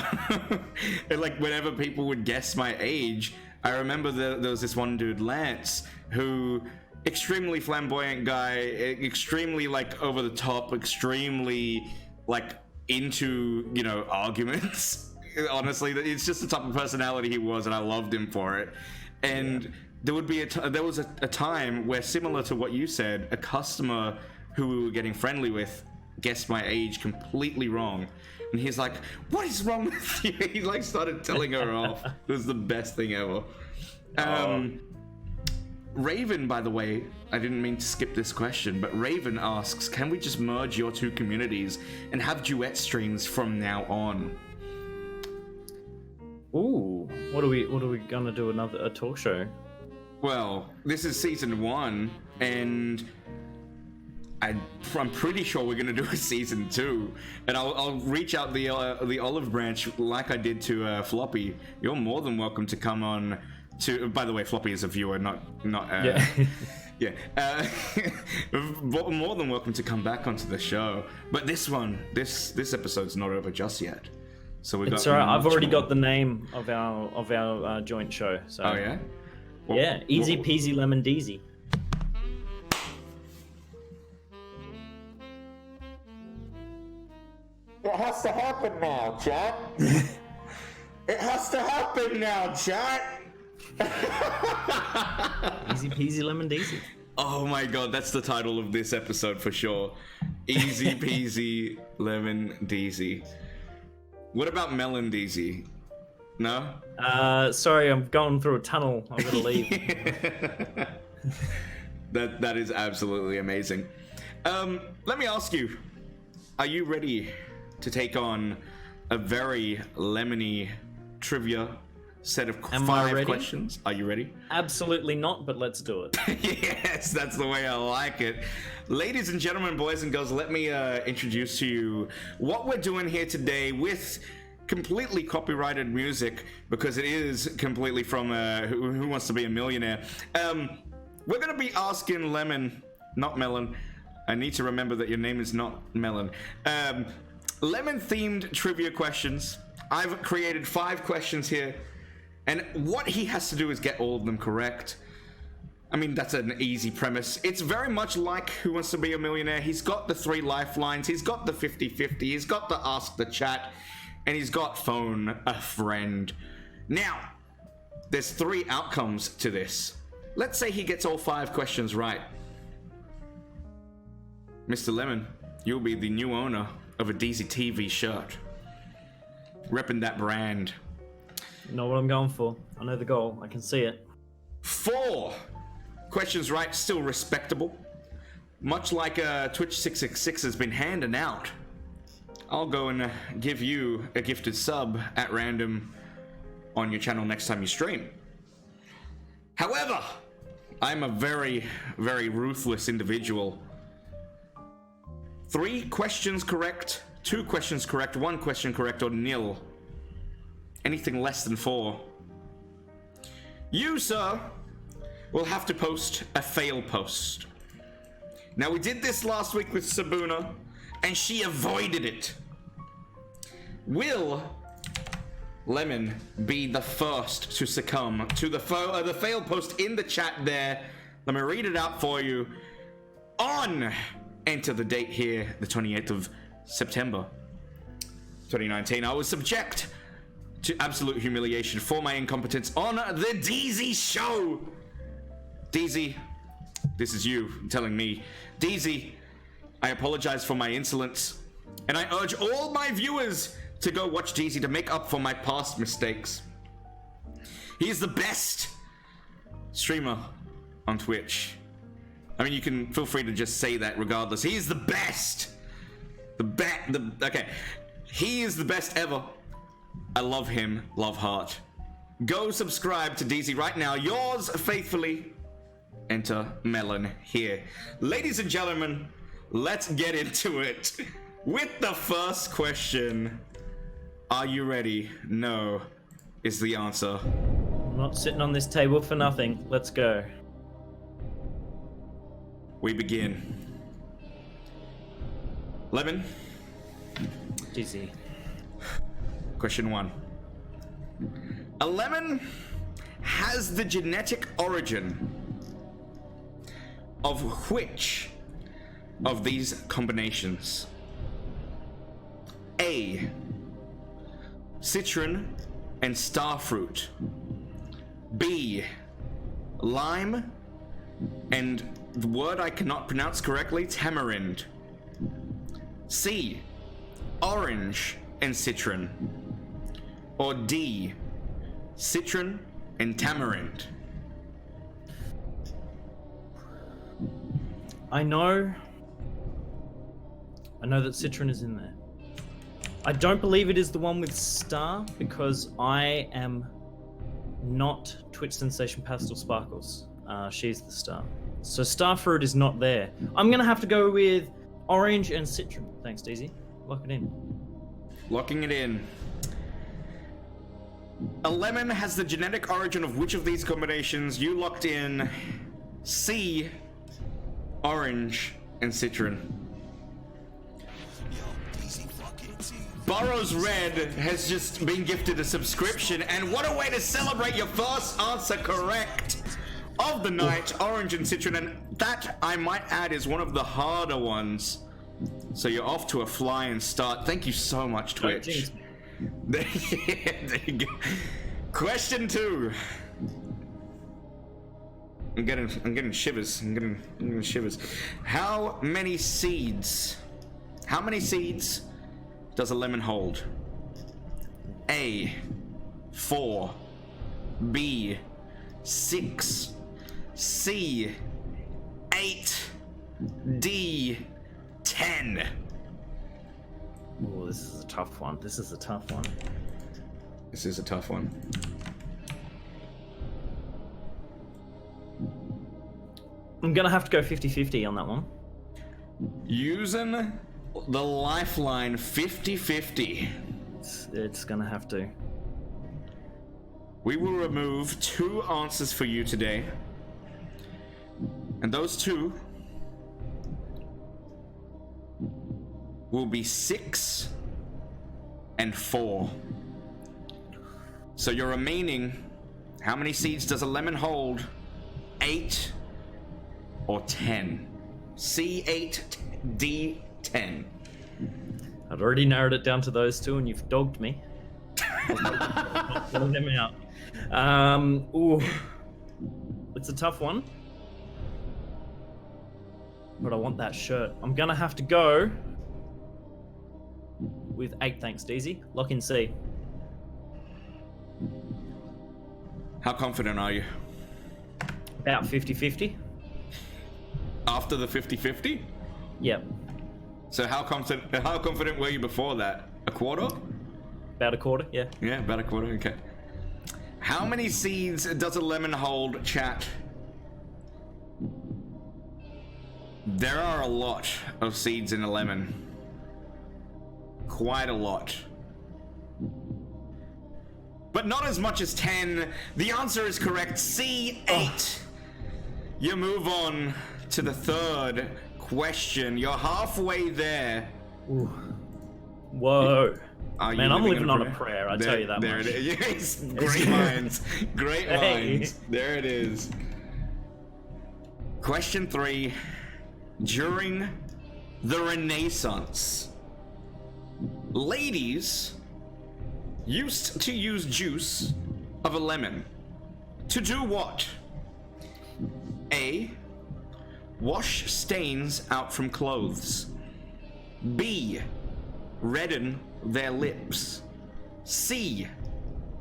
like, whenever people would guess my age, I remember there was this one dude, Lance, who, extremely flamboyant guy, extremely, like, over the top, extremely, like, into, you know, arguments. Honestly, it's just the type of personality he was, and I loved him for it. And there would be there was a time where, similar to what you said, a customer who we were getting friendly with guessed my age completely wrong, and he's like, "What is wrong with you?" He like started telling her off. It was the best thing ever. Raven, by the way, I didn't mean to skip this question, but Raven asks, "Can we just merge your two communities and have duet streams from now on?" Ooh, what are we gonna do? A talk show? Well, this is season 1, and I'm pretty sure we're gonna do a season 2, and I'll reach out the olive branch like I did to Floppy. You're more than welcome to come on. By the way, Floppy is a viewer, not yeah. Yeah. More than welcome to come back onto the show. But this episode's not over just yet. So we got. It's alright. I've already got the name of our joint show. So. Oh yeah. Yeah, easy peasy lemon DeeZie. It has to happen now, chat. It has to happen now, chat. Easy peasy lemon DeeZie. Oh my god, that's the title of this episode for sure. Easy peasy lemon DeeZie. What about melon DeeZie? No? Sorry, I'm going through a tunnel. I'm gonna leave. That is absolutely amazing. Let me ask you, are you ready to take on a very lemony trivia set of 5 questions? Are you ready? Absolutely not, but let's do it. Yes, that's the way I like it. Ladies and gentlemen, boys and girls, let me introduce to you what we're doing here today with completely copyrighted music, because it is completely from Who Wants to Be a Millionaire. We're going to be asking Lemon not Melon. I need to remember that your name is not Melon. Lemon-themed trivia questions. I've created 5 questions here, and what he has to do is get all of them correct. I mean, that's an easy premise. It's very much like Who Wants to Be a Millionaire. He's got the 3 lifelines. He's got the 50-50. He's got the Ask the Chat. And he's got Phone a Friend. Now, there's 3 outcomes to this. Let's say he gets all 5 questions right. Mr. Lemon, you'll be the new owner of a DeeZie TV shirt. Repping that brand. You know what I'm going for. I know the goal. I can see it. 4 questions right, still respectable. Much like Twitch 666 has been handing out. I'll go and give you a gifted sub at random on your channel next time you stream. However, I'm a very, very ruthless individual. 3 questions correct, 2 questions correct, 1 question correct, or nil. Anything less than 4. You, sir, will have to post a fail post. Now, we did this last week with Sabuna, and she avoided it. Will Lemon be the first to succumb to the fail post in the chat there? Let me read it out for you. On, enter the date here, the 28th of September, 2019. I was subject to absolute humiliation for my incompetence on the DeeZie Show. DeeZie, this is you telling me. DeeZie, I apologize for my insolence, and I urge all my viewers to go watch DeeZie to make up for my past mistakes. He is the best streamer on Twitch. I mean, you can feel free to just say that regardless. He is the best. Okay. He is the best ever. I love him, love heart. Go subscribe to DeeZie right now. Yours faithfully, enter Melon here. Ladies and gentlemen, let's get into it with the first question. Are you ready? No is the answer. I'm not sitting on this table for nothing. Let's go. We begin. Lemon. DeeZie. Question 1. A lemon has the genetic origin of which of these combinations? A. Citron and starfruit. B. Lime and the word I cannot pronounce correctly, tamarind. C. Orange and citron. Or D. Citron and tamarind. I know that citron is in there. I don't believe it is the one with star because I am not Twitch sensation Pastel Sparkles. She's the star. So starfruit is not there. I'm gonna have to go with orange and citron. Thanks, DeeZie. Lock it in. Locking it in. A lemon has the genetic origin of which of these combinations? You locked in C. Orange and citron. Burrows Red has just been gifted a subscription, and what a way to celebrate your first answer correct of the night. Orange and citron, and that, I might add, is one of the harder ones. So you're off to a flying start. Thank you so much, Twitch. There you go. Question 2. I'm getting shivers. I'm getting shivers. How many seeds does a lemon hold? A. 4. B. 6. C. 8. D. 10. Oh, this is a tough one. This is a tough one. I'm gonna have to go 50-50 on that one. Using the lifeline 50-50. It's gonna have to. We will remove 2 answers for you today. And those 2 will be 6 and 4. So your remaining, how many seeds does a lemon hold? 8 or 10? C8, D10. I'd already narrowed it down to those two, and you've dogged me. Pulling them out. Ooh, it's a tough one. But I want that shirt. I'm gonna have to go with 8, thanks, DeeZie. Lock in C. How confident are you? About 50-50. After the 50-50? Yep. So how confident were you before that? A quarter? About a quarter, yeah. Yeah, about a quarter, okay. How many seeds does a lemon hold, chat? There are a lot of seeds in a lemon. Quite a lot. But not as much as 10. The answer is correct. C8. Oh. You move on to the third question. You're halfway there. Ooh. Whoa. Man, I'm living on a prayer, I tell you that there much. There it is. Yes. Great minds. Great minds. There it is. Question 3. During the Renaissance, ladies used to use juice of a lemon to do what? A. Wash stains out from clothes. B. Redden their lips. C.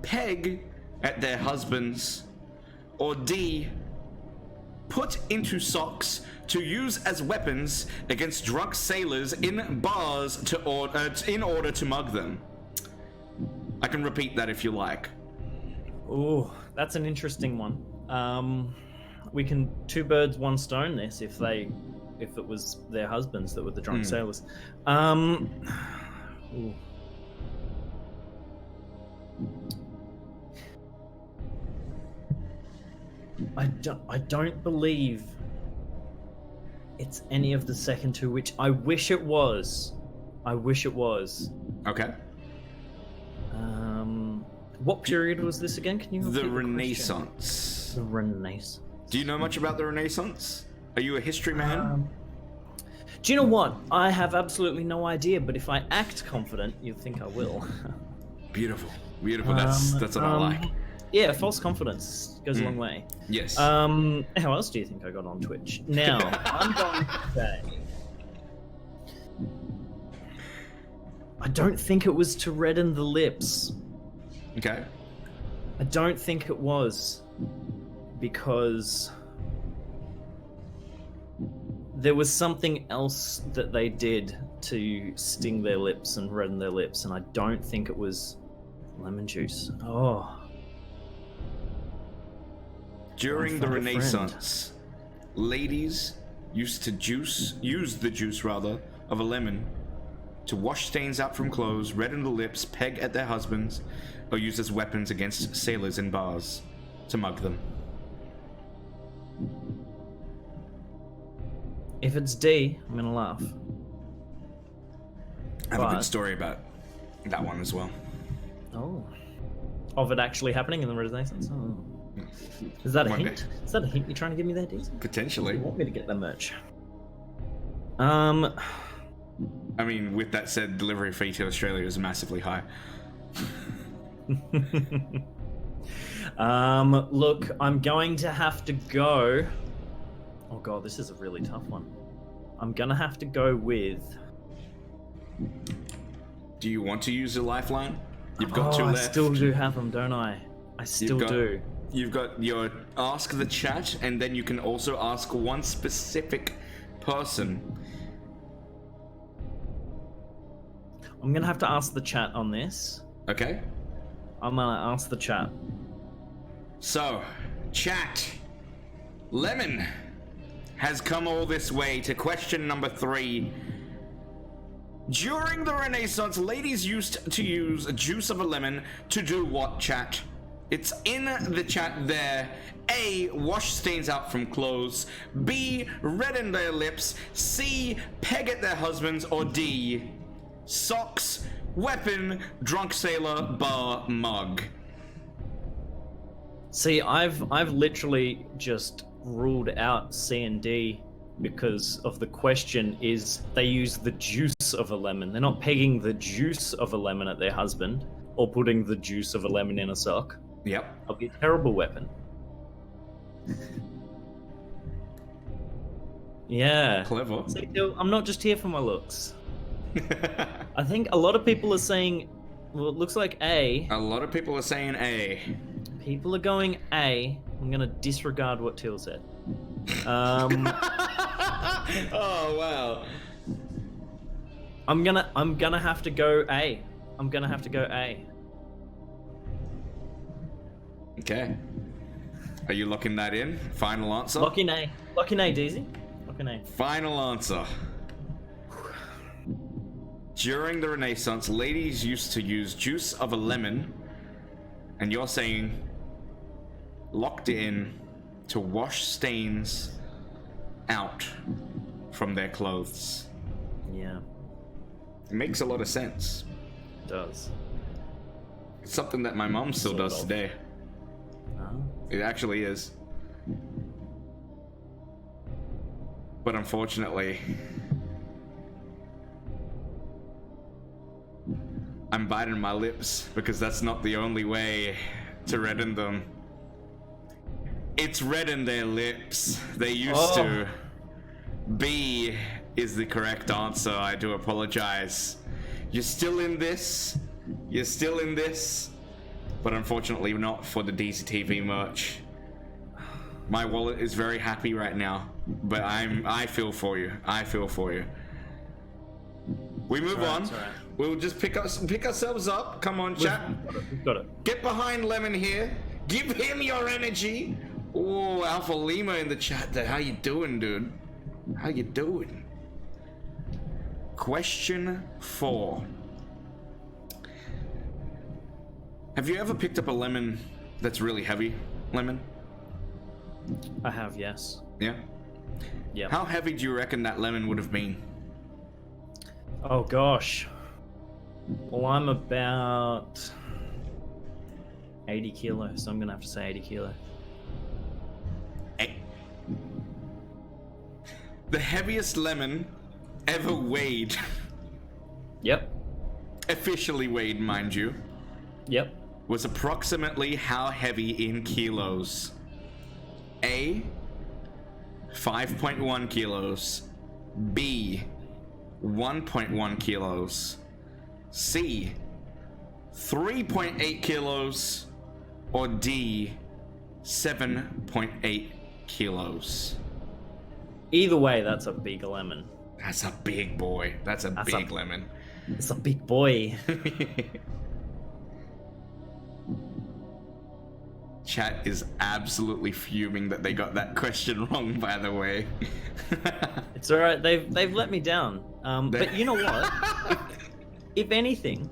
Peg at their husbands. Or D. Put into socks to use as weapons against drunk sailors in bars in order to mug them. I can repeat that if you like. Ooh, that's an interesting one. We can 2 birds, 1 stone this if it was their husbands that were the drunk sailors. Ooh. I don't believe it's any of the second 2, which I wish it was. Okay. What period was this again? Can you repeat the Renaissance. The Renaissance. Do you know much about the Renaissance? Are you a history man? Do you know what? I have absolutely no idea, but if I act confident, you'll think I will. Beautiful. That's what I like. Yeah, false confidence goes a long way. Yes. How else do you think I got on Twitch? Now, I'm going to say... I don't think it was to redden the lips. Okay. I don't think it was. Because... there was something else that they did to sting their lips and redden their lips, and I don't think it was lemon juice. Oh... During the Renaissance, ladies used to use the juice of a lemon to wash stains out from clothes, redden the lips, peg at their husbands, or use as weapons against sailors in bars to mug them. If it's D, I'm gonna laugh. I have a good story about that one as well. Oh. Of it actually happening in the Renaissance? Oh. Is that a hint? Is that a hint you're trying to give me there, DeeZie? Potentially. You want me to get that merch? I mean, with that said, delivery fee to Australia is massively high. Look, I'm going to have to go... Oh god, this is a really tough one. I'm gonna have to go with... Do you want to use a lifeline? You've got 2 left. I still do have them, don't I? I still do. You've got your ask the chat, and then you can also ask one specific person. I'm gonna have to ask the chat on this. Okay. I'm gonna ask the chat. So, chat. Lemon has come all this way to question number 3. During the Renaissance, ladies used to use juice of a lemon to do what, chat? It's in the chat there. A, wash stains out from clothes. B, redden their lips. C, peg at their husbands. Or D, socks, weapon, drunk sailor, bar, mug. See, I've literally just ruled out C and D because of the question is they use the juice of a lemon. They're not pegging the juice of a lemon at their husband or putting the juice of a lemon in a sock. Yep. That'll be a terrible weapon. Yeah. Clever. See, I'm not just here for my looks. I think a lot of people are saying, well, it looks like A. A lot of people are saying A. People are going A. I'm gonna disregard what Till said. Oh wow. I'm gonna have to go A. I'm gonna have to go A. Okay. Are you locking that in? Final answer? Lock in A. Lock in A, DeeZie. Lock in A. Final answer. During the Renaissance, ladies used to use juice of a lemon, and you're saying locked in to wash stains out from their clothes. Yeah, It makes a lot of sense. it does. It's something that my mom still Sort does of. today. Oh. It actually is. But unfortunately, I'm biting my lips because that's not the only way to redden them. It's redden their lips. They used to. B is the correct answer. I do apologize. You're still in this. You're still in this. But unfortunately not for the DeeZie TV merch. My wallet is very happy right now. But I feel for you. I feel for you. We move on. It's all right. We'll just pick ourselves up. Come on, chat. We've got it. Get behind Lemon here. Give him your energy. Oh, Alpha Lima in the chat there. How you doing, dude? How you doing? Question 4. Have you ever picked up a lemon that's really heavy? Lemon? I have, yes. Yeah? Yeah. How heavy do you reckon that lemon would have been? Oh gosh. Well, I'm about 80 kilos, so I'm gonna have to say 80 kilo. The heaviest lemon ever weighed, Yep. officially weighed, mind you, Yep. was approximately how heavy in kilos? A, 5.1 kilos. B, 1.1 kilos. C, 3.8 kilos. Or D, 7.8 kilos. Either way, that's a big lemon. That's a big boy. That's a big lemon. It's a big boy. Chat is absolutely fuming that they got that question wrong, by the way. It's alright, they've let me down. But you know what? if anything,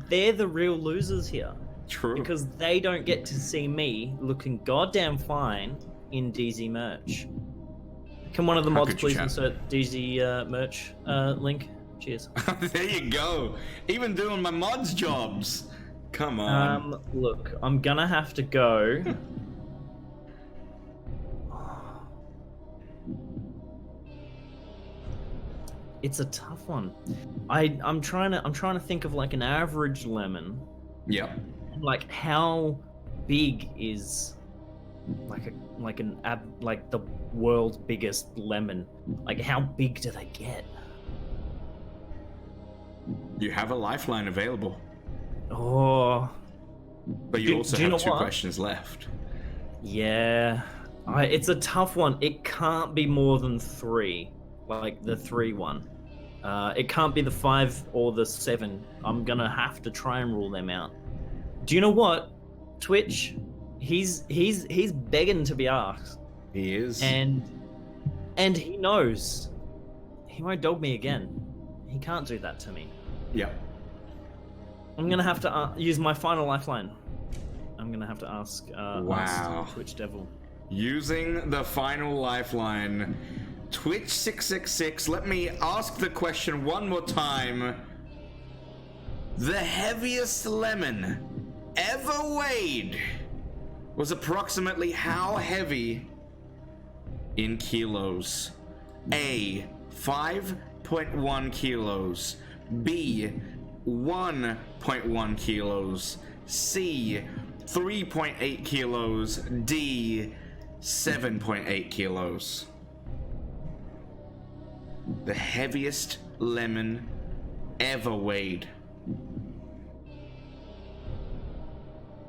they're the real losers here. True. Because they don't get to see me looking goddamn fine in DeeZie merch. Can one of the mods could you, please chat? insert DeeZie merch link? Cheers. There you go. Even doing my mods jobs. Come on. Look, I'm gonna have to go. It's a tough one. I'm trying to think of like an average lemon. Yep. Like how big is like the world's biggest lemon? Like how big do they get? You have a lifeline available, Oh, but you also do you have know 2 what? questions left. yeah. It's a tough one. It can't be more than 3, like the 3 one. It can't be the 5 or the 7. I'm gonna have to try and rule them out. Do you know what? Twitch, he's begging to be asked, He is. and he knows he won't dog me again. He can't do that to me. Yep. I'm gonna have to use my final lifeline. I'm gonna have to ask Wow. ask Twitch Devil. Using the final lifeline, Twitch666, let me ask the question one more time. The heaviest lemon ever weighed was approximately how heavy in kilos? A, 5.1 kilos. B, 1.1 kilos. C, 3.8 kilos. D, 7.8 kilos. The heaviest lemon ever weighed.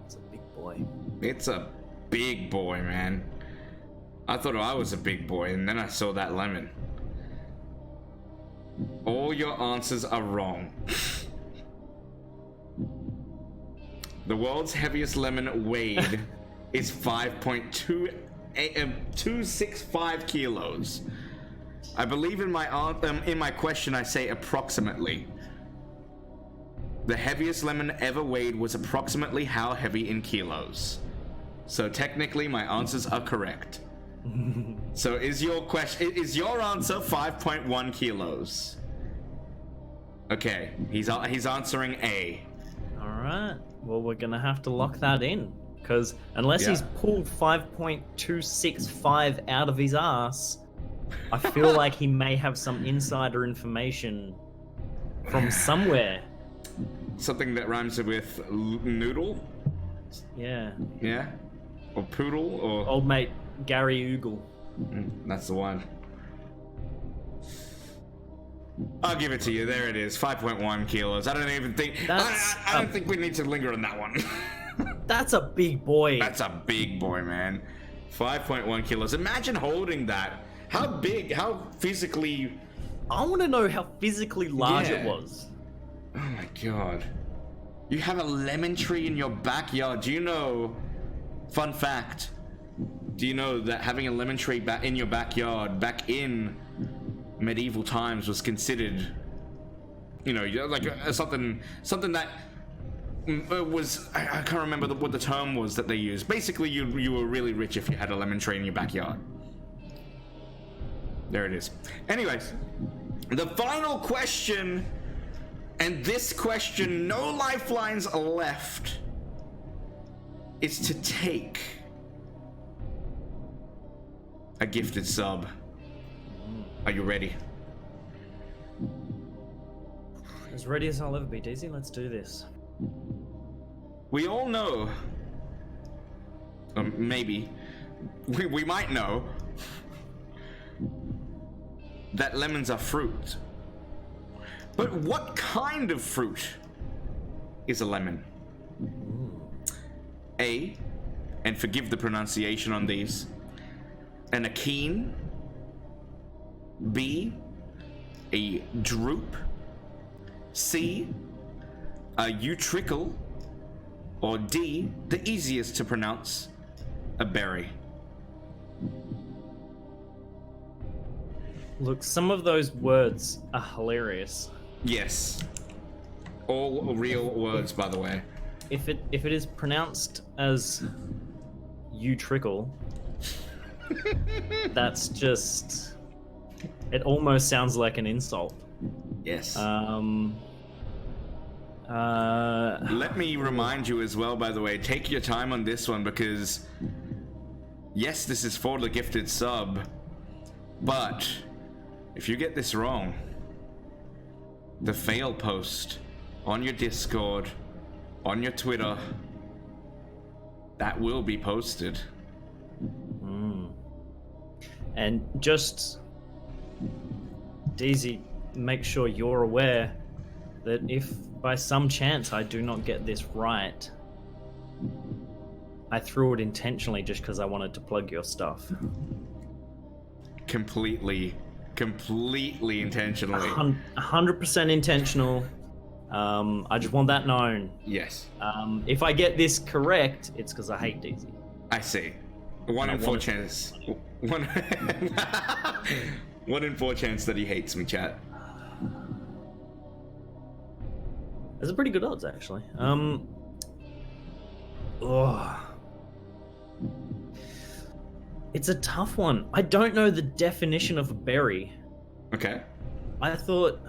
It's a big boy. It's a big boy, man. I thought I was a big boy, and then I saw that lemon. All your answers are wrong. The world's heaviest lemon weighed is 5.265 kilos. I believe in my question I say approximately. The heaviest lemon ever weighed was approximately how heavy in kilos. So technically my answers are correct. So is your answer 5.1 kilos? Okay, he's answering A. All right. Well, we're gonna have to lock that in, because unless he's pulled 5.265 out of his ass, I feel like he may have some insider information from somewhere. Something that rhymes with noodle? Yeah. Yeah? Or poodle? Or Old mate Gary Oogle. That's the one. I'll give it to you. There it is. 5.1 kilos. I don't even think... I don't think we need to linger on that one. That's a big boy. That's a big boy, man. 5.1 kilos. Imagine holding that. How big, how physically... I want to know how physically large it Yeah. was. Oh my god. You have a lemon tree in your backyard. Do you know... Fun fact. Do you know that having a lemon tree in your backyard back in medieval times was considered, you know, like something that was, I can't remember what the term was that they used. Basically, you were really rich if you had a lemon tree in your backyard. There it is. Anyways, the final question, and this question, no lifelines are left, is to take a gifted sub. Are you ready? As ready as I'll ever be, DeeZie. Let's do this. We all know, maybe, we might know, that lemons are fruit. But what kind of fruit is a lemon? A, and forgive the pronunciation on these, an akene. B, a drupe. C, a utricle. Or D, the easiest to pronounce, a berry. Look, some of those words are hilarious. Yes. All real words, by the way. If it is pronounced as "you trickle," that's just... It almost sounds like an insult. Yes. Let Let me remind you as well, by the way, take your time on this one because, yes, this is for the gifted sub, but if you get this wrong, the fail post on your Discord, on your Twitter, that will be posted. And just, DeeZie, make sure you're aware that if by some chance I do not get this right, I threw it intentionally just because I wanted to plug your stuff. Completely intentionally. 100% intentional. I just want that known. Yes. If I get this correct, it's because I hate DeeZie. I see. 1 in 4 chance. 1 in 4 chance that he hates me, chat. There's a pretty good odds, actually. Oh. It's a tough one. I don't know the definition of a berry. Okay. I thought...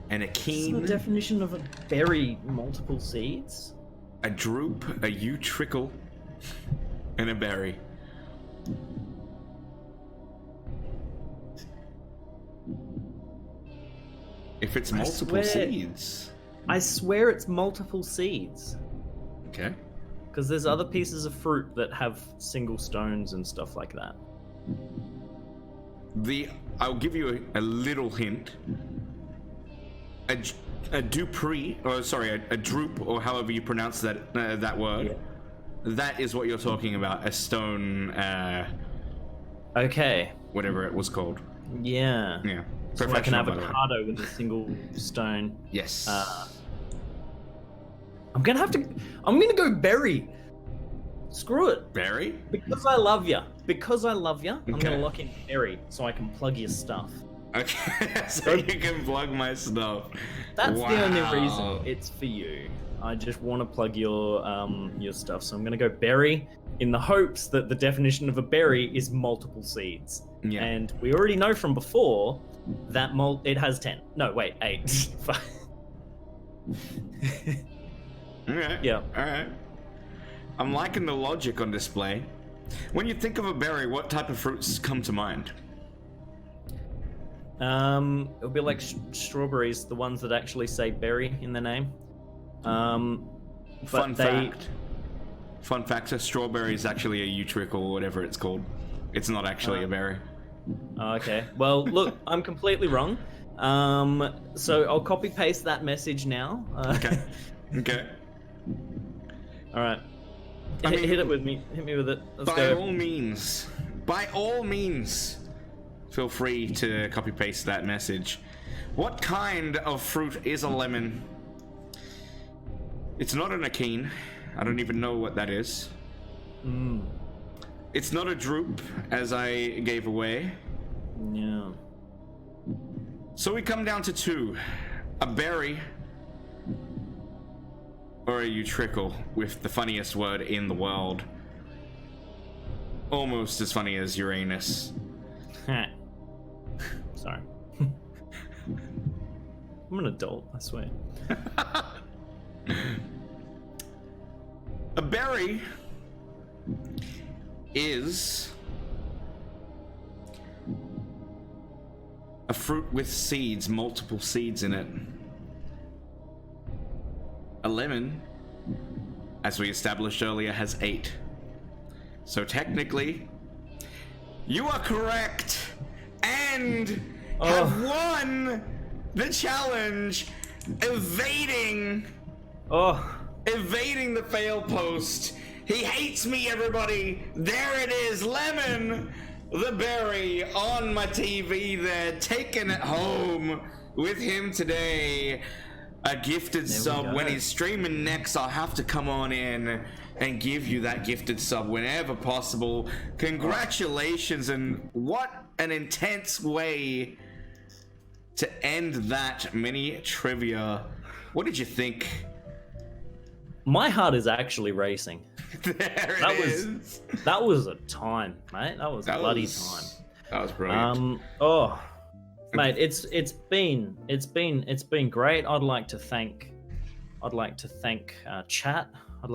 And a What's keen, the definition of a berry? Multiple seeds? a droop, a trickle, and a berry. If it's multiple seeds. I swear it's multiple seeds. Okay. Because there's other pieces of fruit that have single stones and stuff like that. I'll give you a little hint. A dupree, or sorry, a droop, or however you pronounce that that word. Yeah. That is what you're talking about. A stone. Okay. Whatever it was called. Yeah. Yeah. So like an avocado with a single stone. Yes. I'm gonna go berry. Screw it. Berry? Because I love you. I'm Okay. gonna lock in berry so I can plug your stuff. Okay, so you can plug my stuff. That's the only reason it's for you. I just want to plug your stuff, so I'm gonna go berry in the hopes that the definition of a berry is multiple seeds. Yeah. And we already know from before that it has 10. No, wait, 8. Alright. Yeah. Alright. I'm liking the logic on display. When you think of a berry, what type of fruits come to mind? It'll be like strawberries, the ones that actually say berry in the name. Fun fact, a strawberry is actually a utricle or whatever it's called. It's not actually a berry. Okay. Well, look, I'm completely wrong. So I'll copy paste that message now. Okay. Okay. All right. Hit it with me. Hit me with it. Let's By go. all means, feel free to copy paste that message. What kind of fruit is a lemon? It's not an akene. I don't even know what that is. It's not a droop, as I gave away. Yeah. So we come down to 2. A berry or a utricle, with the funniest word in the world. Almost as funny as Uranus. Sorry. I'm an adult, I swear. A berry is a fruit with seeds, multiple seeds in it. A lemon, as we established earlier, has 8. So technically, you are correct and have won the challenge, evading the fail post. He hates me, everybody. There it is, Lemon, the berry, on my TV there, taking it home with him today. A gifted sub. When he's streaming next, I'll have to come on in and give you that gifted sub whenever possible. Congratulations, and what an intense way to end that mini trivia. What did you think? My heart is actually racing. That was a time, mate. That was a bloody time. That was brilliant. Mate, it's been great. I'd like to thank chat.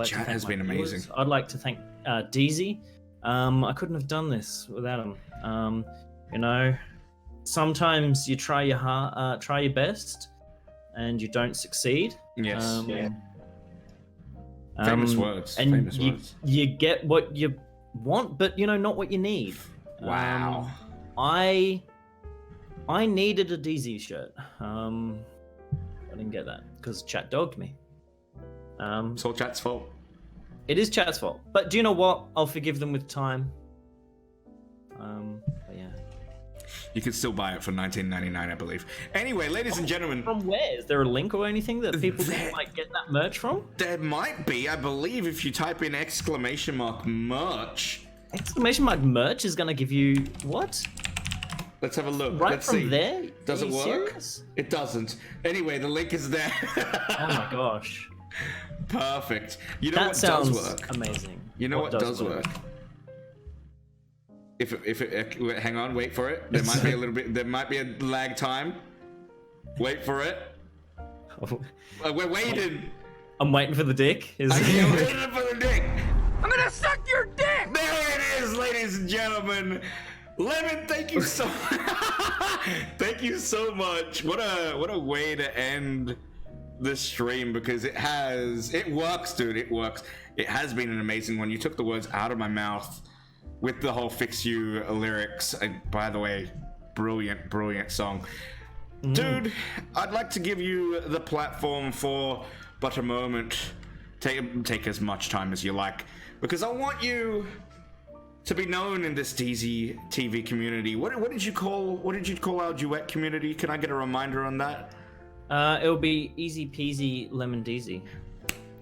Chat has been amazing. I'd like to thank DeeZie. I couldn't have done this without him. You know, sometimes you try your best, and you don't succeed. Yes. Yeah. Famous words. And Famous words. You get what you want, but not what you need. Wow. I needed a DeeZie shirt. I didn't get that because chat dogged me. It's all chat's fault. It is chat's fault. But do you know what? I'll forgive them with time. But yeah. You can still buy it for $19.99, I believe. Anyway, ladies and gentlemen. From where? Is there a link or anything that people can get that merch from? There might be, I believe, if you type in !merch. !merch is gonna give you what? Let's have a look. Right Let's from see. there? Does Are it you work? serious? It doesn't. Anyway, the link is there. Oh my gosh. Perfect. You know That what sounds does work? amazing. You know what does work? If it, hang on, wait for it. There might be a little bit. There might be a lag time. Wait for it. We're waiting. I'm waiting for the dick. I'm waiting for the dick. I'm gonna suck your dick! There it is, ladies and gentlemen. Lemon, thank you so thank you so much. What a way to end this stream, because it works, dude. It works. It has been an amazing one. You took the words out of my mouth with the whole Fix You lyrics. And by the way, brilliant song. Dude, I'd like to give you the platform for but a moment. Take as much time as you like, because I want you to be known in this DeeZie TV community. What did you call our duet community? Can I get a reminder on that? It'll be easy peasy lemon DeeZie.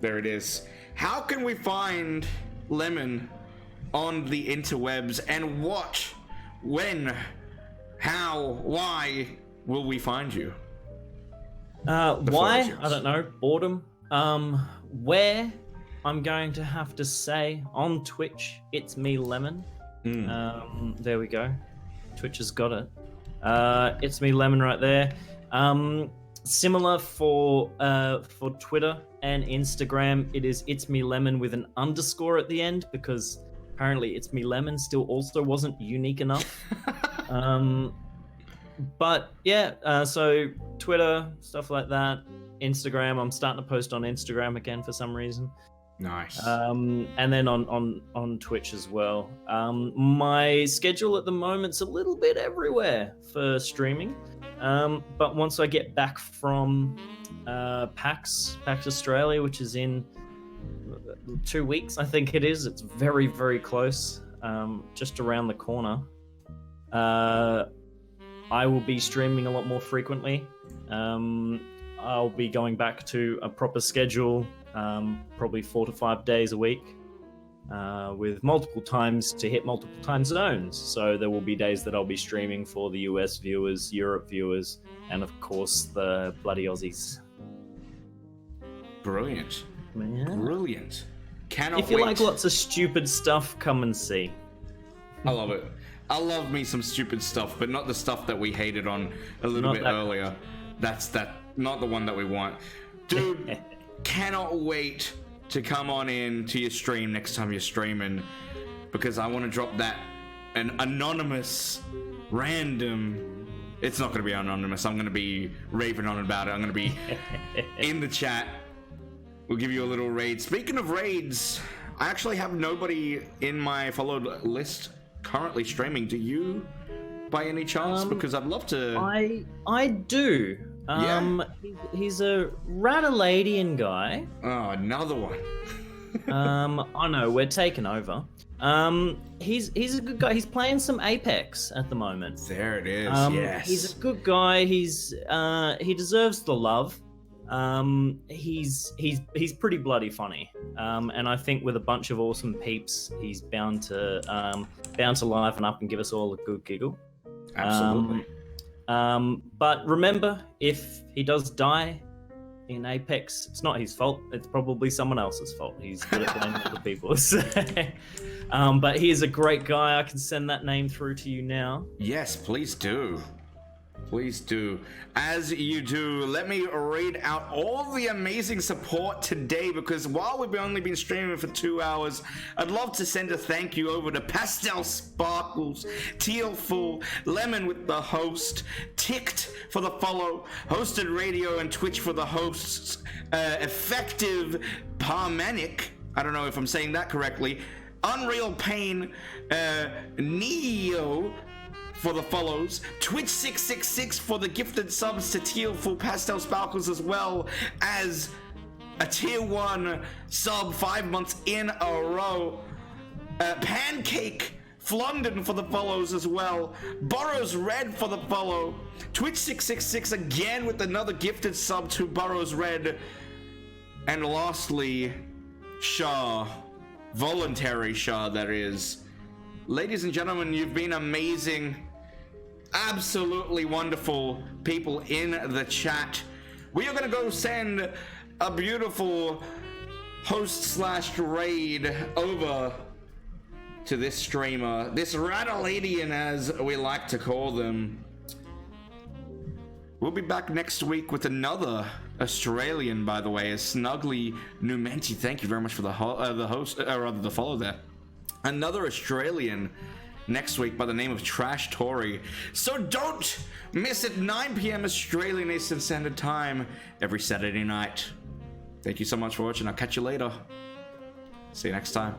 There it is. How can we find Lemon on the interwebs, and what, when, how, why will we find you? Why? yours. I don't know. Boredom. Where? I'm going to have to say on Twitch, it's me, Lemon. There we go. Twitch has got it. It's me, Lemon, right there. Similar for Twitter and Instagram, it is It's Me Lemon with an underscore at the end, because apparently It's Me Lemon still also wasn't unique enough. But yeah, so Twitter, stuff like that. Instagram, I'm starting to post on Instagram again for some reason. Nice. And then on Twitch as well. My schedule at the moment's a little bit everywhere for streaming. But once I get back from PAX Australia, which is in 2 weeks, I think it is. It's very, very close, just around the corner. I will be streaming a lot more frequently. I'll be going back to a proper schedule, probably 4 to 5 days a week, with multiple times to hit multiple time zones. So there will be days that I'll be streaming for the US viewers, Europe viewers, and of course the bloody Aussies. Brilliant. Yeah. Brilliant. Cannot If you wait. like lots of stupid stuff, come and see. I love it. I love me some stupid stuff, but not the stuff that we hated on a little Not bit that- earlier. That's not the one that we want. Dude, cannot wait to come on in to your stream next time you're streaming, because I want to drop an anonymous, random. It's not going to be anonymous. I'm going to be raving on about it. I'm going to be in the chat. We'll give you a little raid. Speaking of raids, I actually have nobody in my followed list currently streaming. Do you, by any chance? Because I'd love to. I do. Yeah. He's a Radaladian guy. Oh, another one. I know, we're taking over. He's a good guy. He's playing some Apex at the moment. There it is. Yes. He's a good guy. He deserves the love. He's pretty bloody funny. And I think with a bunch of awesome peeps, he's bound to liven up and give us all a good giggle. Absolutely. But remember, if he does die in Apex, it's not his fault. It's probably someone else's fault. He's good at blaming other people. So, but he is a great guy. I can send that name through to you now. Yes, please do. Please do. As you do, let me read out all the amazing support today, because while we've only been streaming for 2 hours, I'd love to send a thank you over to Pastel Sparkles, Teal Full, Lemon with the host, Ticked for the follow, Hosted Radio and Twitch for the hosts, Effective Parmanic, I don't know if I'm saying that correctly, Unreal Pain, Neo for the follows, Twitch 666 for the gifted subs to Teal Full, Pastel Sparkles, as well as a tier 1 sub 5 months in a row, Pancake Flondon for the follows as well, Burrows Red for the follow, Twitch 666 again with another gifted sub to Burrows Red, and lastly, Shaw, voluntary Shaw that is. Ladies and gentlemen, you've been amazing. absolutely wonderful people in the chat. We are gonna go send a beautiful host/raid over to this streamer, this Radaladian as we like to call them. We'll be back next week with another Australian, by the way, Snuggly Numenti. Thank you very much for the host, or rather the follow there. Another Australian next week by the name of Trash Tory. So don't miss it, 9 p.m. Australian Eastern Standard Time every Saturday night. Thank you so much for watching. I'll catch you later. See you next time.